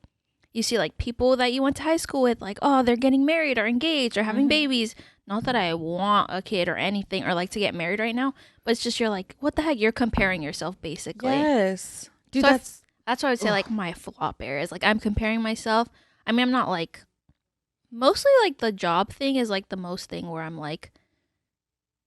you see like people that you went to high school with, like, oh, they're getting married or engaged or having babies. Not that I want a kid or anything or like to get married right now, but it's just you're like, what the heck? You're comparing yourself basically. Yes. Dude, so that's why I would say like my flop area is like I'm comparing myself. I mean, I'm not like, mostly like the job thing is like the most thing where I'm like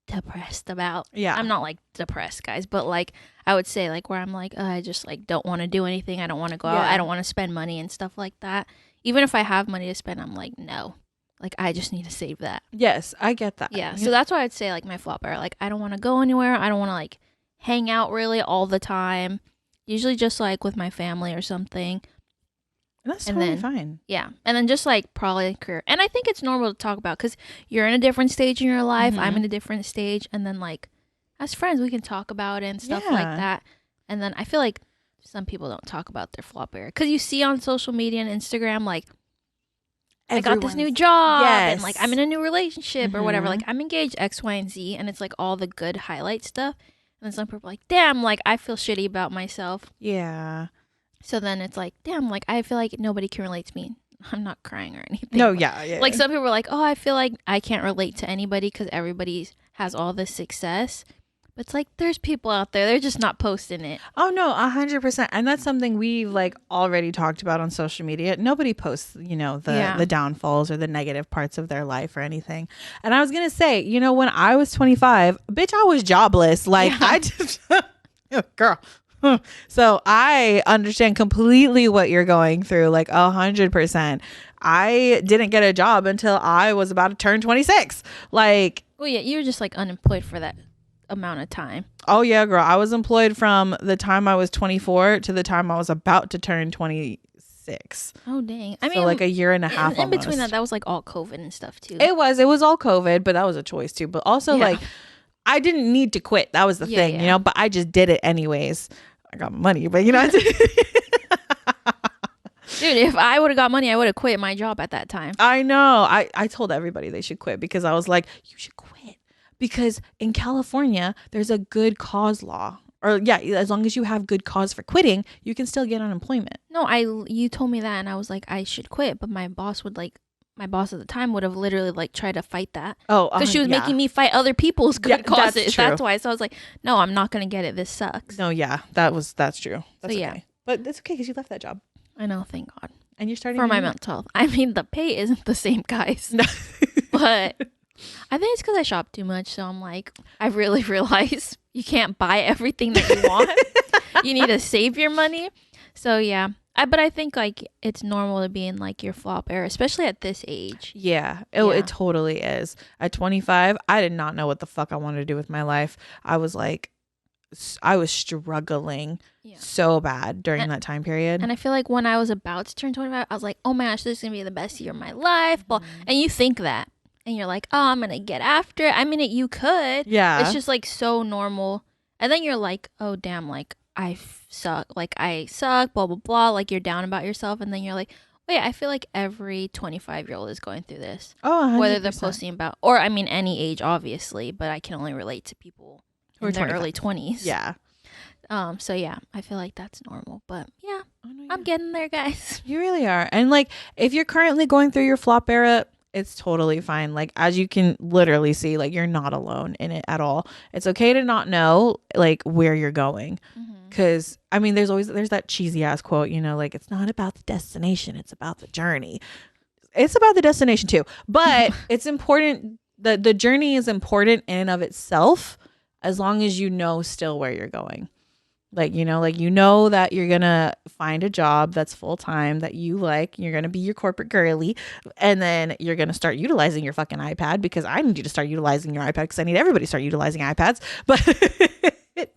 depressed about. Yeah. I'm not like depressed, guys, but like I would say like where I'm like, I just like don't want to do anything. I don't want to go out. I don't want to spend money and stuff like that. Even if I have money to spend, I'm like, no. Like, I just need to save that. Yes, I get that. Yeah, so that's why I'd say, like, my flop area. Like, I don't want to go anywhere. I don't want to, like, hang out really all the time. Usually just, like, with my family or something. And that's totally fine. Yeah. And then just, like, probably career. And I think it's normal to talk about because you're in a different stage in your life. I'm in a different stage. And then, like, as friends, we can talk about it and stuff like that. And then I feel like some people don't talk about their flop area. Because you see on social media and Instagram, like, I got this new job and like I'm in a new relationship or whatever. Like I'm engaged X, Y, and Z, and it's like all the good highlight stuff. And then some people are like, damn, like I feel shitty about myself. Yeah. So then it's like, damn, like I feel like nobody can relate to me. I'm not crying or anything. No, yeah. Like some people are like, oh, I feel like I can't relate to anybody because everybody has all this success. But it's like there's people out there, they're just not posting it. Oh no, 100%. And that's something we've like already talked about on social media. Nobody posts, you know, the downfalls or the negative parts of their life or anything. And I was gonna say, you know, when I was 25, bitch, I was jobless. Like I just girl. So I understand completely what you're going through, like 100%. I didn't get a job until I was about to turn 26. Like, well, yeah, you were just like unemployed for that amount of time. Oh yeah, girl. I was employed from the time I was 24 to the time I was about to turn 26. Oh dang! I mean, like a year and a half. In between that was like all COVID and stuff too. It was all COVID, but that was a choice too. But also like, I didn't need to quit. That was the thing, you know. But I just did it anyways. I got money, but you know. Dude, if I would have got money, I would have quit my job at that time. I know. I told everybody they should quit because I was like, you should quit. Because in California, there's a good cause law. Or yeah, as long as you have good cause for quitting, you can still get unemployment. No, you told me that and I was like, I should quit. But my boss at the time would have literally like tried to fight that. Oh, because she was making me fight other people's good causes. That's why. So I was like, no, I'm not going to get it. This sucks. No, yeah, that's true. That's so, okay. But it's okay because you left that job. I know, thank God. And you're starting for my mental health. I mean, the pay isn't the same, guys. No. But I think it's because I shop too much. So I'm like, I really realize you can't buy everything that you want. You need to save your money. So yeah. But I think like it's normal to be in like your flop era, especially at this age. Yeah. It totally is. At 25, I did not know what the fuck I wanted to do with my life. I was struggling so bad during that time period. And I feel like when I was about to turn 25, I was like, oh my gosh, this is going to be the best year of my life. And you think that. And you're like, oh, I'm going to get after it. I mean, you could. Yeah. It's just like so normal. And then you're like, oh, damn, like I suck. Like I suck, blah, blah, blah. Like you're down about yourself. And then you're like, wait, I feel like every 25-year-old is going through this. Oh, 100%. Whether they're posting about, or I mean, any age, obviously. But I can only relate to people in their early 20s. Yeah. So yeah, I feel like that's normal, but yeah, Oh, no, I'm getting there, guys. You really are. And like, if you're currently going through your flop era, it's totally fine. Like, as you can literally see, like, you're not alone in it at all. It's okay to not know like where you're going. Cause I mean, there's that cheesy ass quote, you know, like, it's not about the destination. It's about the journey. It's about the destination too, but it's important. The journey is important in and of itself, as long as you know still where you're going. Like, you know that you're going to find a job that's full time that you like. You're going to be your corporate girly. And then you're going to start utilizing your fucking iPad, because I need you to start utilizing your iPad, because I need everybody to start utilizing iPads. But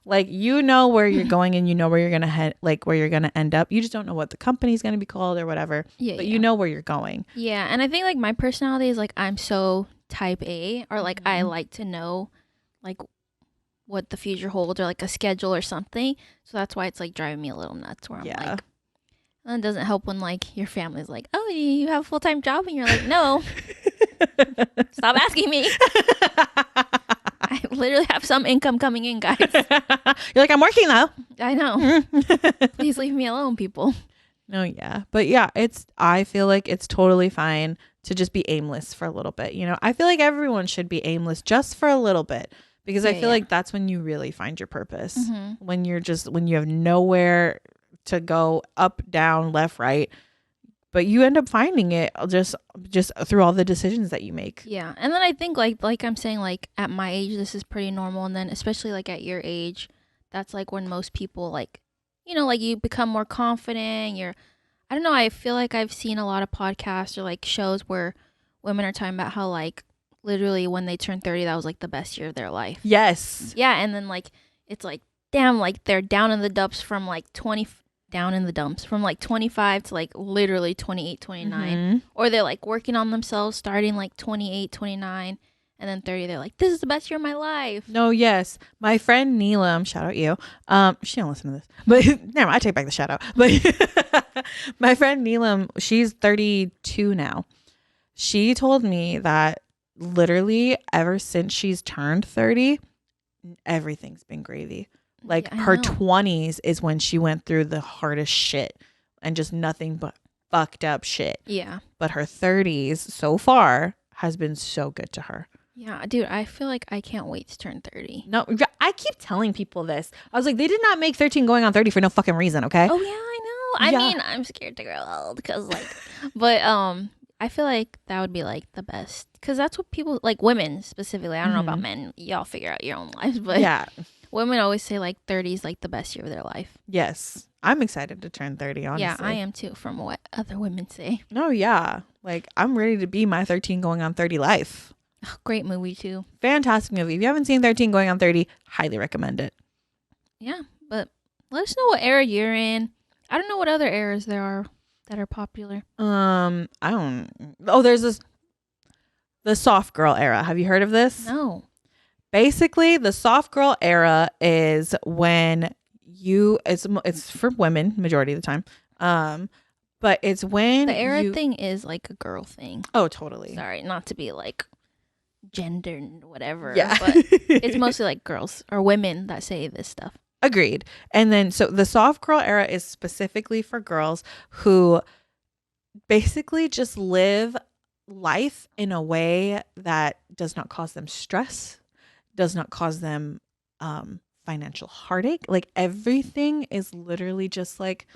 like, you know where you're going and you know where you're going to head, like where you're going to end up. You just don't know what the company's going to be called or whatever. Yeah, but you know where you're going. Yeah. And I think like my personality is like, I'm so type A, or like I like to know like what the future holds, or like a schedule or something. So that's why it's like driving me a little nuts, where I'm like, and it doesn't help when like your family's like, oh, you have a full-time job, and you're like, no. Stop asking me. I literally have some income coming in, guys. You're like, I'm working though. I know. Please leave me alone, people. No, yeah. But yeah, I feel like it's totally fine to just be aimless for a little bit. You know, I feel like everyone should be aimless just for a little bit. Because I feel like that's when you really find your purpose. When you have nowhere to go, up, down, left, right, but you end up finding it just through all the decisions that you make. Yeah. And then I think like I'm saying, like at my age, this is pretty normal. And then especially like at your age, that's like when most people like, you know, like you become more confident. I don't know. I feel like I've seen a lot of podcasts or like shows where women are talking about how like, literally when they turned 30, that was like the best year of their life. Yes. Yeah. And then like it's like, damn, like they're down in the dumps from like 25 to like literally 28, 29. Or they're like working on themselves starting like 28, 29, and then 30, they're like, this is the best year of my life. No, yes. My friend Neelam, shout out you. She don't listen to this, but never mind, I take back the shout out. But my friend Neelam, she's 32 now. She told me that literally ever since she's turned 30, everything's been gravy. Like her 20s is when she went through the hardest shit and just nothing but fucked up shit. Yeah. But her 30s so far has been so good to her. Yeah, dude, I feel like I can't wait to turn 30. No, I keep telling people this. I was like, they did not make 13 going on 30 for no fucking reason, okay? Oh yeah, I know. I mean, I'm scared to grow old because like, but I feel like that would be like the best, because that's what people like, women specifically. I don't know about men. Y'all figure out your own lives, but yeah, women always say like 30 is like the best year of their life. Yes, I'm excited to turn 30. Honestly, yeah, I am too. From what other women say. No, yeah, like I'm ready to be my 13 going on 30 life. Great movie too. Fantastic movie. If you haven't seen 13 Going on 30, highly recommend it. Yeah, but let us know what era you're in. I don't know what other eras there are that are popular. I don't. Oh, there's the soft girl era. Have you heard of this? No. Basically, the soft girl era is when it's for women majority of the time. But it's when The era thing is like a girl thing. Oh, totally. Sorry, not to be like gender and whatever. Yeah. But it's mostly like girls or women that say this stuff. Agreed. And then so the soft girl era is specifically for girls who basically just live life in a way that does not cause them stress, does not cause them financial heartache. Like everything is literally just like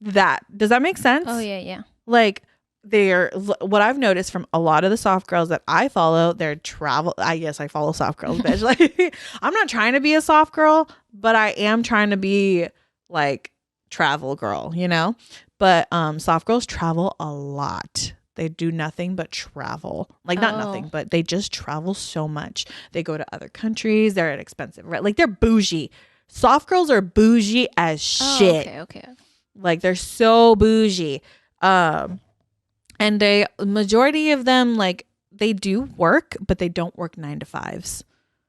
that. Does that make sense? Oh yeah. Like what I've noticed from a lot of the soft girls that I follow, their travel. I guess I follow soft girls, bitch. Like I'm not trying to be a soft girl, but I am trying to be like travel girl, you know? But soft girls travel a lot. They do nothing but travel. Like not nothing, but they just travel so much. They go to other countries. They're at expensive, right? Like they're bougie. Soft girls are bougie as shit. Okay. Like they're so bougie. And majority of them, like they do work, but they don't work 9 to 5s.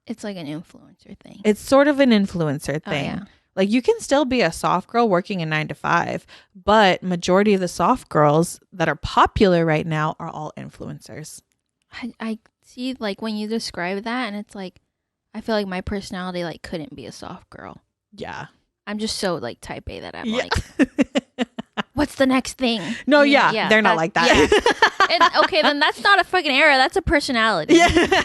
It's like an influencer thing. It's sort of an influencer thing. Yeah. Like you can still be a soft girl working a 9 to 5, but majority of the soft girls that are popular right now are all influencers. I see like when you describe that and it's like, I feel like my personality like couldn't be a soft girl. Yeah. I'm just so like type A that I'm like, what's the next thing? No, yeah, they're not like that. Yeah. And, okay, then that's not a fucking era. That's a personality. Yeah.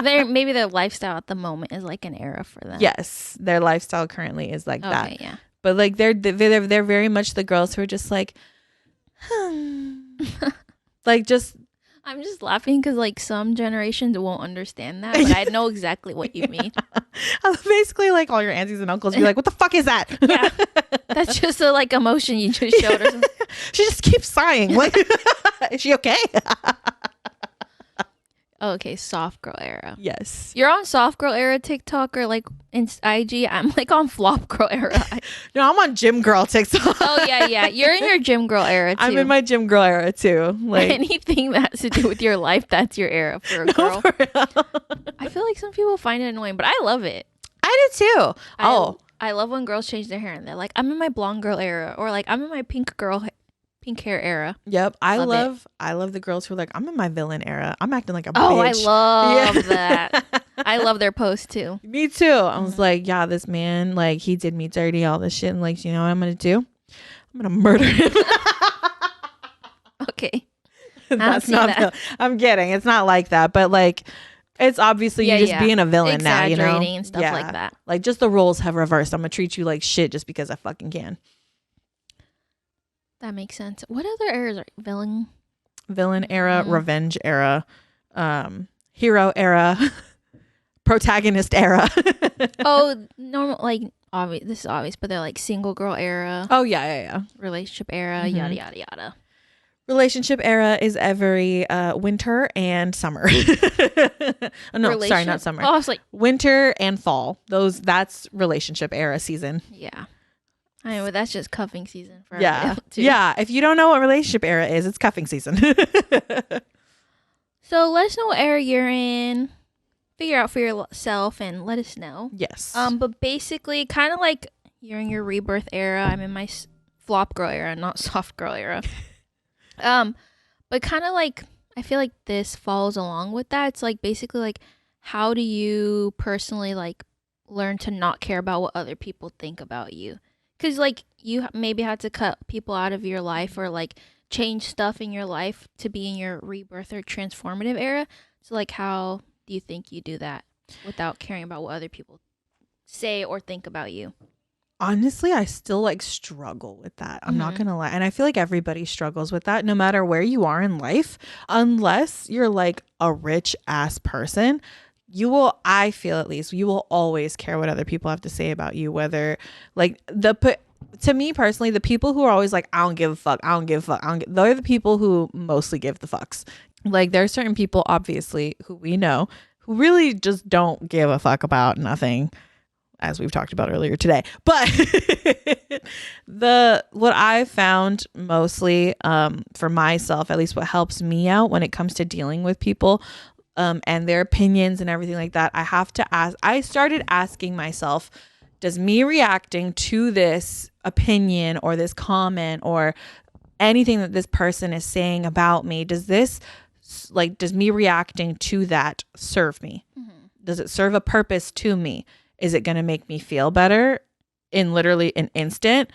Maybe their lifestyle at the moment is like an era for them. Yes, their lifestyle currently is like that. Okay, yeah. But like they're very much the girls who are just like, like just. I'm just laughing because like some generations won't understand that, but I know exactly what you mean. Basically, like all your aunties and uncles be like, "What the fuck is that?" Yeah, that's just a like emotion you just showed or something. She just keeps sighing. Like, is she okay? Okay, soft girl era. Yes. You're on soft girl era TikTok or like IG. I'm like on flop girl era. No, I'm on gym girl TikTok. Oh yeah. You're in your gym girl era too. I'm in my gym girl era too. Like anything that has to do with your life, that's your era for a girl. for real. I feel like some people find it annoying, but I love it. I do too. I love when girls change their hair and they're like, I'm in my blonde girl era, or like I'm in my pink hair era. Yep. I love the girls who are like, I'm in my villain era. I'm acting like a Oh, bitch. I love that. I love their posts too. Me too. I was like, yeah, this man, like he did me dirty, all this shit. And like, you know what I'm gonna do? I'm gonna murder him. Okay. That's not I'm kidding. It's not like that, but like it's obviously you're just being a villain now, you know? Exaggerating and stuff like that. Like just the roles have reversed. I'm gonna treat you like shit just because I fucking can. That makes sense. What other eras are villain era, revenge era, hero era, protagonist era. Oh, normal, like obvious. This is obvious, but they're like single girl era. Oh yeah. Relationship era, yada yada yada. Relationship era is every winter and summer. No, sorry, not summer. Oh, I was like winter and fall. That's relationship era season. Yeah. I mean, well, that's just cuffing season for Yeah. everybody else, too. Yeah. If you don't know what relationship era is, it's cuffing season. So let us know what era you're in. Figure out for yourself and let us know. Yes. But basically, kind of like you're in your rebirth era. I'm in my flop girl era, not soft girl era. But kind of like I feel like this follows along with that. It's like basically like how do you personally like learn to not care about what other people think about you? Because like you maybe had to cut people out of your life or like change stuff in your life to be in your rebirth or transformative era. So like how do you think you do that without caring about what other people say or think about you? Honestly, I still like struggle with that. I'm not gonna lie. And I feel like everybody struggles with that no matter where you are in life, unless you're like a rich ass person. I feel at least you will always care what other people have to say about you, whether like to me personally, the people who are always like, I don't give a fuck, they're the people who mostly give the fucks. Like there are certain people, obviously, who we know who really just don't give a fuck about nothing, as we've talked about earlier today. But what I've found mostly for myself, at least what helps me out when it comes to dealing with people and their opinions and everything like that, I started asking myself, does me reacting to this opinion or this comment or anything that this person is saying about me, does me reacting to that serve me? Does it serve a purpose to me? Is it going to make me feel better in literally an instant?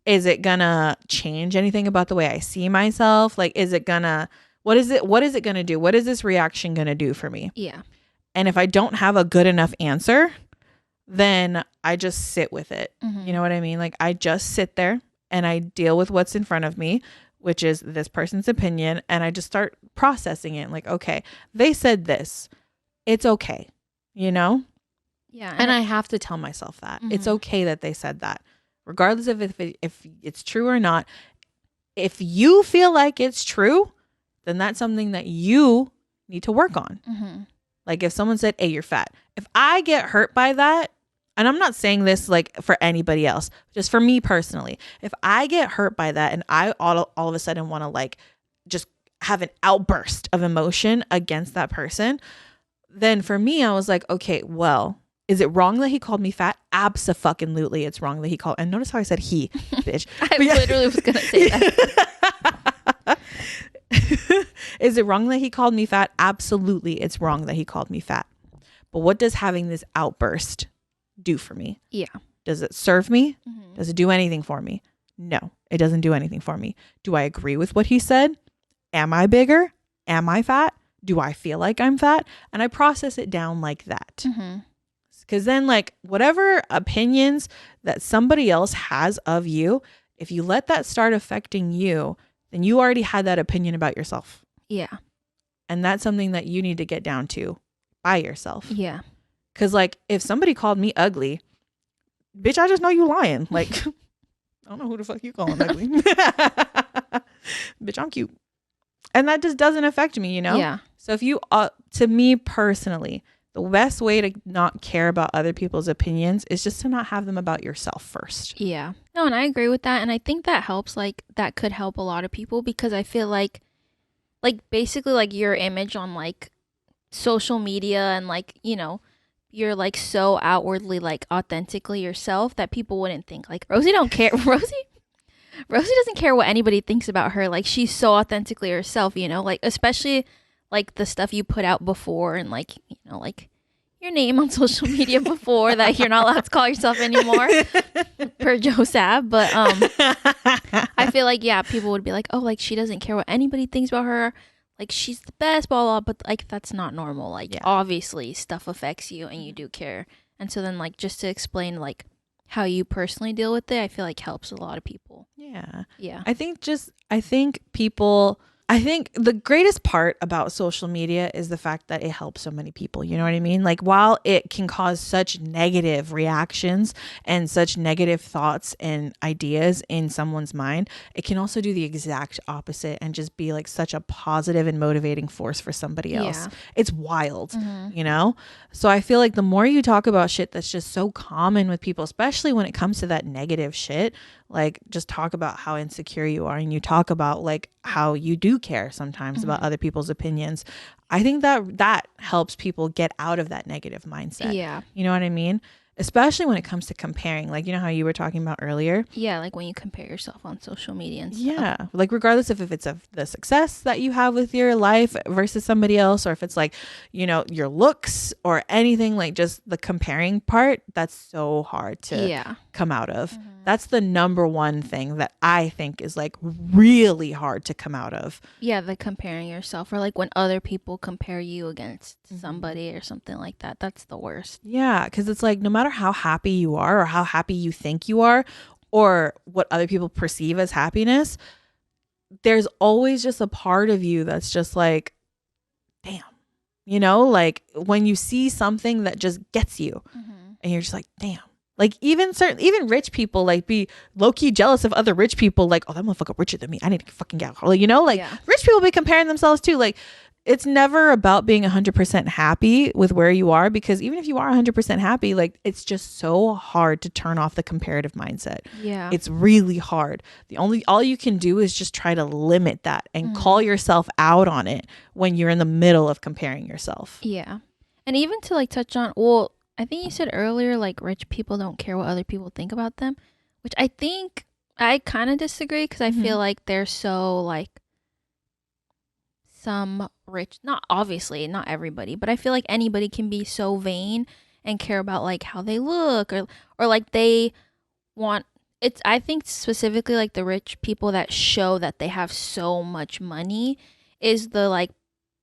Is it going to change anything about the way I see myself? Like, what is it going to do? What is this reaction going to do for me? Yeah. And if I don't have a good enough answer, then I just sit with it. You know what I mean? Like I just sit there and I deal with what's in front of me, which is this person's opinion. And I just start processing it. Like, okay, they said this. It's okay. You know? Yeah. And I have to tell myself that it's okay that they said that, regardless of if it's true or not. If you feel like it's true, then that's something that you need to work on. Like if someone said, hey, you're fat. If I get hurt by that, and I'm not saying this like for anybody else, just for me personally, if I get hurt by that and I all of a sudden want to like just have an outburst of emotion against that person, then for me, I was like, okay, well, is it wrong that he called me fat? Abso-fucking-lutely, it's wrong that he called. And notice how I said he, bitch. I literally was gonna say that. Is it wrong that he called me fat? Absolutely, it's wrong that he called me fat. But what does having this outburst do for me? Yeah. Does it serve me? Does it do anything for me? No, it doesn't do anything for me. Do I agree with what he said? Am I bigger? Am I fat? Do I feel like I'm fat? And I process it down like that. Because then like whatever opinions that somebody else has of you, if you let that start affecting you, then you already had that opinion about yourself. Yeah. And that's something that you need to get down to by yourself. Yeah. Because like if somebody called me ugly, bitch, I just know you lying. Like, I don't know who the fuck you calling ugly. Bitch, I'm cute. And that just doesn't affect me, you know? Yeah. So if you, to me personally, the best way to not care about other people's opinions is just to not have them about yourself first. Yeah. No, and I agree with that. And I think that helps, like, that could help a lot of people because I feel like basically, like, your image on, like, social media and, like, you know, you're, like, so outwardly, like, authentically yourself that people wouldn't think, like, Rosie don't care. Rosie doesn't care what anybody thinks about her. Like, she's so authentically herself, you know, like, especially like the stuff you put out before and like, you know, like your name on social media before that you're not allowed to call yourself anymore per Joe Sab. But I feel like, yeah, people would be like, oh, like she doesn't care what anybody thinks about her. Like she's the best, blah, blah, but like that's not normal. Like obviously stuff affects you and you do care. And so then like just to explain like how you personally deal with it, I feel like helps a lot of people. Yeah. Yeah. I think the greatest part about social media is the fact that it helps so many people. You know what I mean? Like while it can cause such negative reactions and such negative thoughts and ideas in someone's mind, it can also do the exact opposite and just be like such a positive and motivating force for somebody else. Yeah. It's wild, you know? So I feel like the more you talk about shit that's just so common with people, especially when it comes to that negative shit, like just talk about how insecure you are and you talk about like how you do care sometimes about other people's opinions. I think that helps people get out of that negative mindset. Yeah. You know what I mean? Especially when it comes to comparing, like, you know how you were talking about earlier? Yeah, like when you compare yourself on social media and stuff. Yeah, like regardless if it's the success that you have with your life versus somebody else, or if it's like, you know, your looks or anything, like just the comparing part, that's so hard to come out of. That's the number one thing that I think is like really hard to come out of. Yeah, the comparing yourself, or like when other people compare you against somebody or something like that. That's the worst. Yeah, because it's like no matter how happy you are or how happy you think you are or what other people perceive as happiness, there's always just a part of you that's just like, damn, you know, like when you see something that just gets you and you're just like, damn. Like even rich people like be low-key jealous of other rich people. Like, oh, that motherfucker richer than me. I need to fucking get, like, you know, like rich people be comparing themselves too. Like it's never about being 100% happy with where you are, because even if you are 100% happy, like it's just so hard to turn off the comparative mindset. Yeah. It's really hard. All you can do is just try to limit that and call yourself out on it when you're in the middle of comparing yourself. Yeah. And even to like touch on, well, I think you said earlier, like rich people don't care what other people think about them, which I think I kind of disagree, because I feel like they're so like, some rich, not obviously not everybody, but I feel like anybody can be so vain and care about like how they look, or like they want it's I think specifically like the rich people that show that they have so much money is the like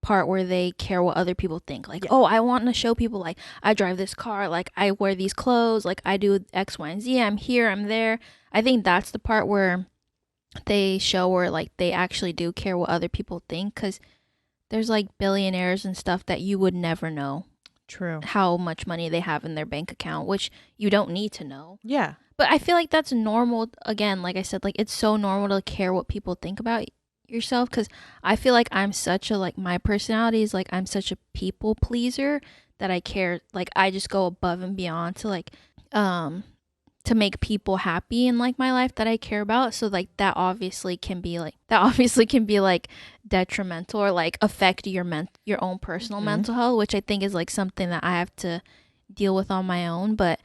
part where they care what other people think, like, oh, I want to show people like I drive this car, like I wear these clothes, like I do X, Y, and Z, I'm here, I'm there. I think that's the part where they show where like they actually do care what other people think, because there's like billionaires and stuff that you would never know True. how much money they have in their bank account, which you don't need to know. Yeah. But I feel like that's normal. Again, like I said, like it's so normal to care what people think about yourself, because I feel like I'm such a like my personality is like I'm such a people pleaser that I care, like I just go above and beyond to like to make people happy in like my life that I care about. So like that obviously can be like detrimental or like affect your own personal mental health, which I think is like something that I have to deal with on my own. But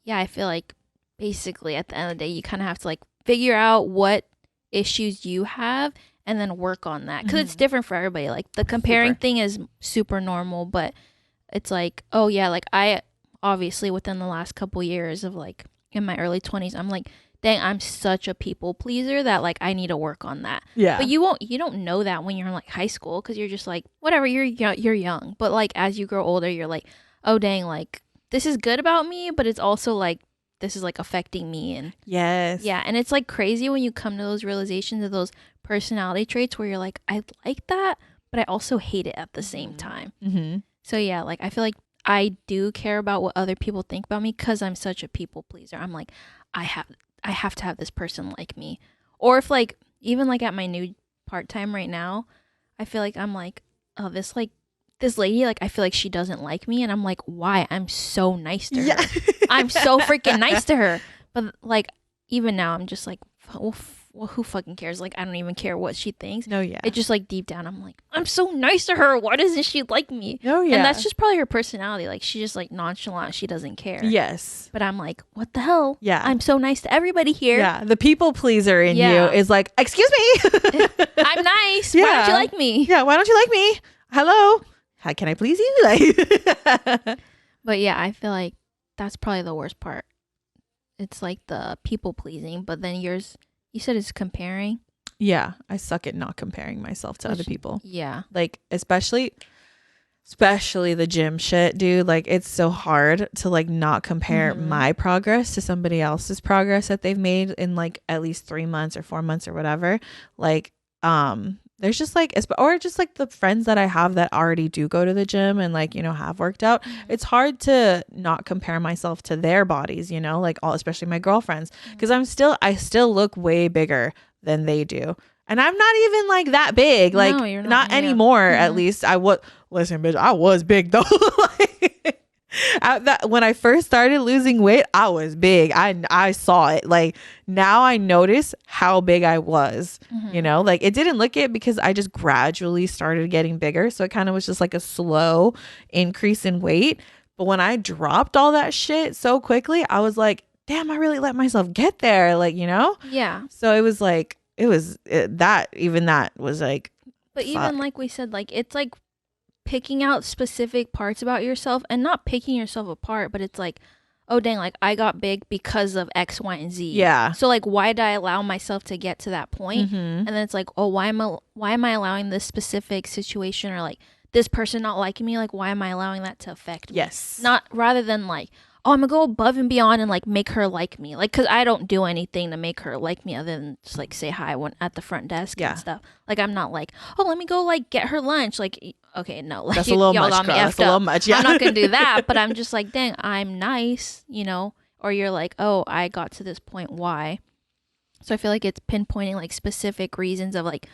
yeah, I feel like basically at the end of the day you kind of have to like figure out what issues you have and then work on that, because it's different for everybody. Like the comparing thing is super normal, but it's like, oh yeah, like I obviously within the last couple years of like in my early 20s, I'm like, dang, I'm such a people pleaser that like I need to work on that. Yeah. But you don't know that when you're in like high school, because you're just like, whatever, you're young. But like as you grow older, you're like, oh dang, like this is good about me, but it's also like this is like affecting me. And Yes. yeah, and it's like crazy when you come to those realizations of those personality traits where you're like, I like that, but I also hate it at the same time. So yeah, like I feel like I do care about what other people think about me, because I'm such a people pleaser. I'm like, I have to have this person like me. Or if like even like at my new part-time right now, I feel like I'm like, oh, this lady, like I feel like she doesn't like me, and I'm like, why? I'm so nice to her. I'm so freaking nice to her. But like even now I'm just like, well, who fucking cares? Like I don't even care what she thinks. No, yeah. It's just like deep down I'm like, I'm so nice to her, why doesn't she like me? No, yeah. And that's just probably her personality. Like she's just like nonchalant, she doesn't care. Yes. But I'm like, what the hell? Yeah. I'm so nice to everybody here. Yeah. The people pleaser in Yeah. you is like, excuse me. I'm nice. Why don't you like me? Yeah. Why don't you like me? Hello. How can I please you? Like, But yeah, I feel like that's probably the worst part. It's like the people pleasing, but then yours, you said it's comparing. yeah. I suck at not comparing myself to other people. Yeah. Like, especially the gym shit, dude. Like, it's so hard to like not compare my progress to somebody else's progress that they've made in like at least 3 months or 4 months or whatever. Like, there's just like, or just like the friends that I have that already do go to the gym and like, you know, have worked out. It's hard to not compare myself to their bodies, you know, like especially my girlfriends, because I still look way bigger than they do. And I'm not even like that big, like No, you're not yeah. anymore. At least listen, bitch, I was big though. Like, when I first started losing weight, I was big. I saw it. Like now I notice how big I was, you know, like it didn't look it because I just gradually started getting bigger. So it kind of was just like a slow increase in weight. But when I dropped all that shit so quickly, I was like, damn, I really let myself get there. Like, you know? Yeah. So it was like, that was like, But fuck. even like we said, like it's like picking out specific parts about yourself and not picking yourself apart, but it's like, oh dang, like I got big because of X, Y, and Z. Yeah. So like why did I allow myself to get to that point? And then it's like, oh, why am I allowing this specific situation or like this person not liking me? Like why am I allowing that to affect me? Yes. Not rather than like, oh, I'm gonna go above and beyond and like make her like me. Like, cause I don't do anything to make her like me other than just like say hi when at the front desk and stuff. Like, I'm not like, oh, let me go like get her lunch. Like, okay, no, like That's a little y'all much, got me girl. That's effed a little up. much, yeah. I'm not gonna do that. But I'm just like, dang, I'm nice, you know. Or you're like, oh, I got to this point. Why? So I feel like it's pinpointing like specific reasons of like,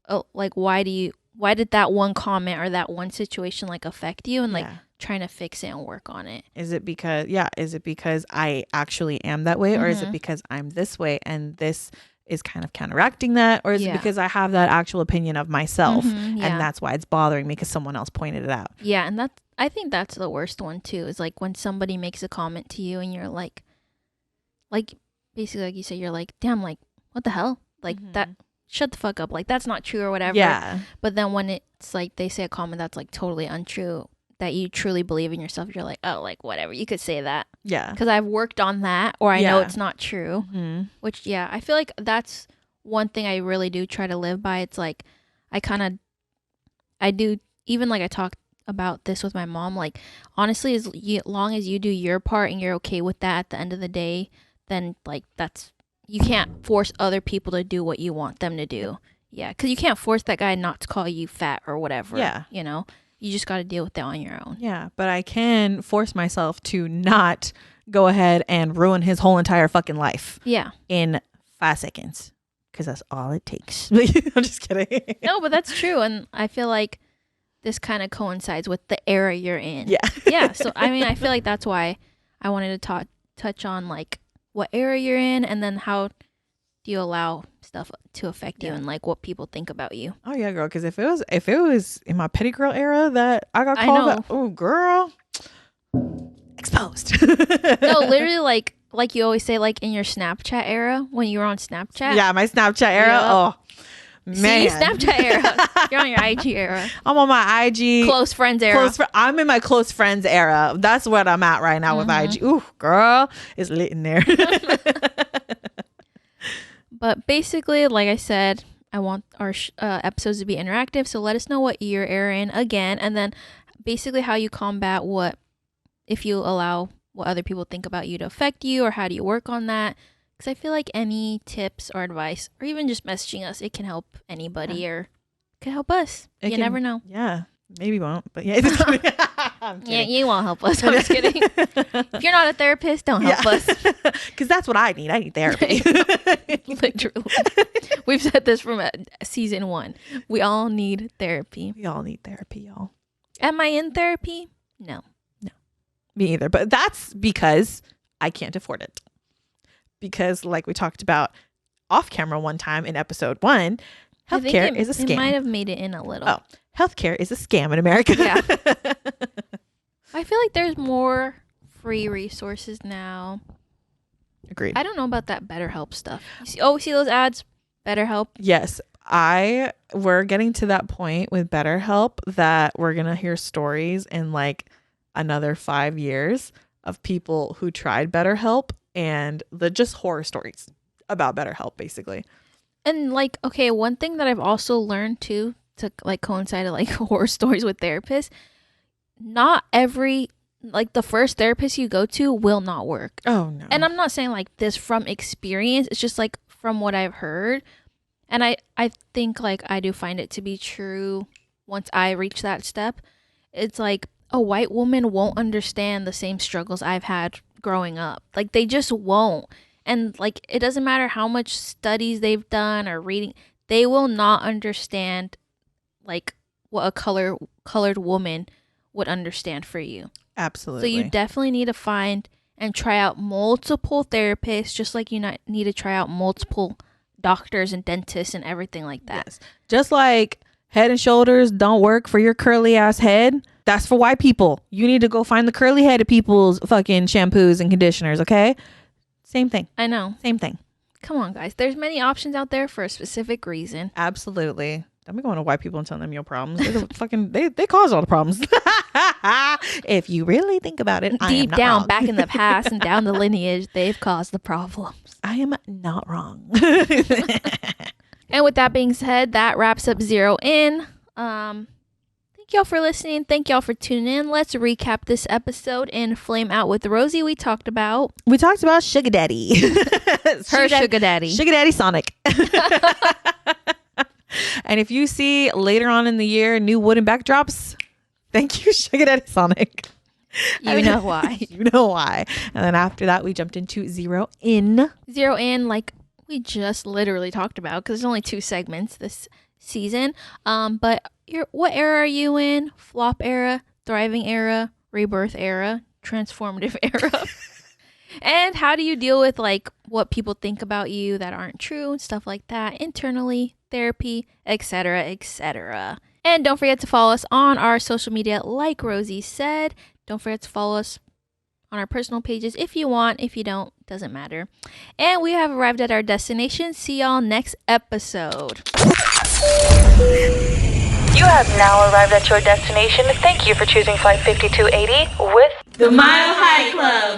oh, like why do you why did that one comment or that one situation like affect you, and like Yeah. trying to fix it and work on it. Is it because I actually am that way, or is it because I'm this way and this is kind of counteracting that, or is it because I have that actual opinion of myself and that's why it's bothering me because someone else pointed it out? Yeah, and I think that's the worst one too, is like when somebody makes a comment to you and you're like basically like you say, you're like, damn, like what the hell? Like that, shut the fuck up. Like that's not true or whatever. Yeah. But then when it's like they say a comment that's like totally untrue, that you truly believe in yourself, you're like, oh, like whatever, you could say that. Yeah. Because I've worked on that, or I know it's not true. Which, yeah, I feel like that's one thing I really do try to live by. It's like I do, even like I talked about this with my mom, like honestly, as long as you do your part and you're okay with that at the end of the day, then like you can't force other people to do what you want them to do. Yeah, because you can't force that guy not to call you fat or whatever. Yeah. You know, you just got to deal with that on your own. Yeah, but I can force myself to not go ahead and ruin his whole entire fucking life. Yeah. In 5 seconds. Because that's all it takes. I'm just kidding. No, but that's true. And I feel like this kind of coincides with the era you're in. Yeah. Yeah. So, I mean, I feel like that's why I wanted to touch on like what era you're in, and then how do you allow stuff to affect you and like what people think about you. Oh yeah, girl. Because if it was in my petty girl era that I got called out, oh girl, exposed. No, literally like you always say, like in your Snapchat era when you were on Snapchat. Yeah, my Snapchat era. Yep. Oh man, see, Snapchat era. You're on your IG era. I'm on my IG close friends era. I'm in my close friends era. That's what I'm at right now with IG. Ooh, girl, it's lit in there. But basically, like I said, I want our episodes to be interactive. So let us know what year you're in again. And then basically how you combat if you allow what other people think about you to affect you, or how do you work on that? Because I feel like any tips or advice, or even just messaging us, it can help anybody or could help us. You never know. Yeah. Maybe won't, but yeah. Yeah, you won't help us. I'm just kidding. If you're not a therapist, don't help us. Because that's what I need. I need therapy. Literally. We've said this from season 1. We all need therapy. We all need therapy, y'all. Am I in therapy? No. Me either. But that's because I can't afford it. Because like we talked about off camera one time in episode 1, healthcare is a scam. It might have made it in a little. Oh, healthcare is a scam in America. Yeah. I feel like there's more free resources now. Agreed. I don't know about that BetterHelp stuff. We see those ads? BetterHelp? Yes. We're getting to that point with BetterHelp that we're going to hear stories in like another 5 years of people who tried BetterHelp and just horror stories about BetterHelp, basically. And like, okay, one thing that I've also learned too, to like coincide to like horror stories with therapists, not every, like the first therapist you go to will not work. Oh no. And I'm not saying like this from experience, it's just like from what I've heard. And I think like I do find it to be true once I reach that step. It's like a white woman won't understand the same struggles I've had growing up. Like they just won't. And like it doesn't matter how much studies they've done or reading, they will not understand like what a colored woman would understand for you. Absolutely. So you definitely need to find and try out multiple therapists, just like you need to try out multiple doctors and dentists and everything like that. Yes. Just like Head and Shoulders don't work for your curly ass head. That's for white people. You need to go find the curly headed people's fucking shampoos and conditioners, okay? Same thing. I know. Same thing. Come on, guys. There's many options out there for a specific reason. Absolutely. Don't be going to white people and telling them your problems. They cause all the problems. If you really think about it, deep down, back in the past and down the lineage, they've caused the problems. I am not wrong. And with that being said, that wraps up Zero In. Thank y'all for listening. Thank y'all for tuning in. Let's recap this episode in Flame Out with Rosie. We talked about Sugar Daddy. Sugar Daddy. Sugar Daddy Sonic. And if you see later on in the year new wooden backdrops, thank you, Sugar Daddy Sonic. You know why. You know why. And then after that, we jumped into Zero In. Zero In, like we just literally talked about, because there's only 2 segments this season. But what era are you in? Flop era, thriving era, rebirth era, transformative era. And how do you deal with like what people think about you that aren't true and stuff like that internally, therapy, etc., etc. And don't forget to follow us on our social media like Rosie said. Don't forget to follow us on our personal pages if you want. If you don't, doesn't matter. And we have arrived at our destination. See y'all next episode. You have now arrived at your destination. Thank you for choosing Flight 5280 with The Mile High Club.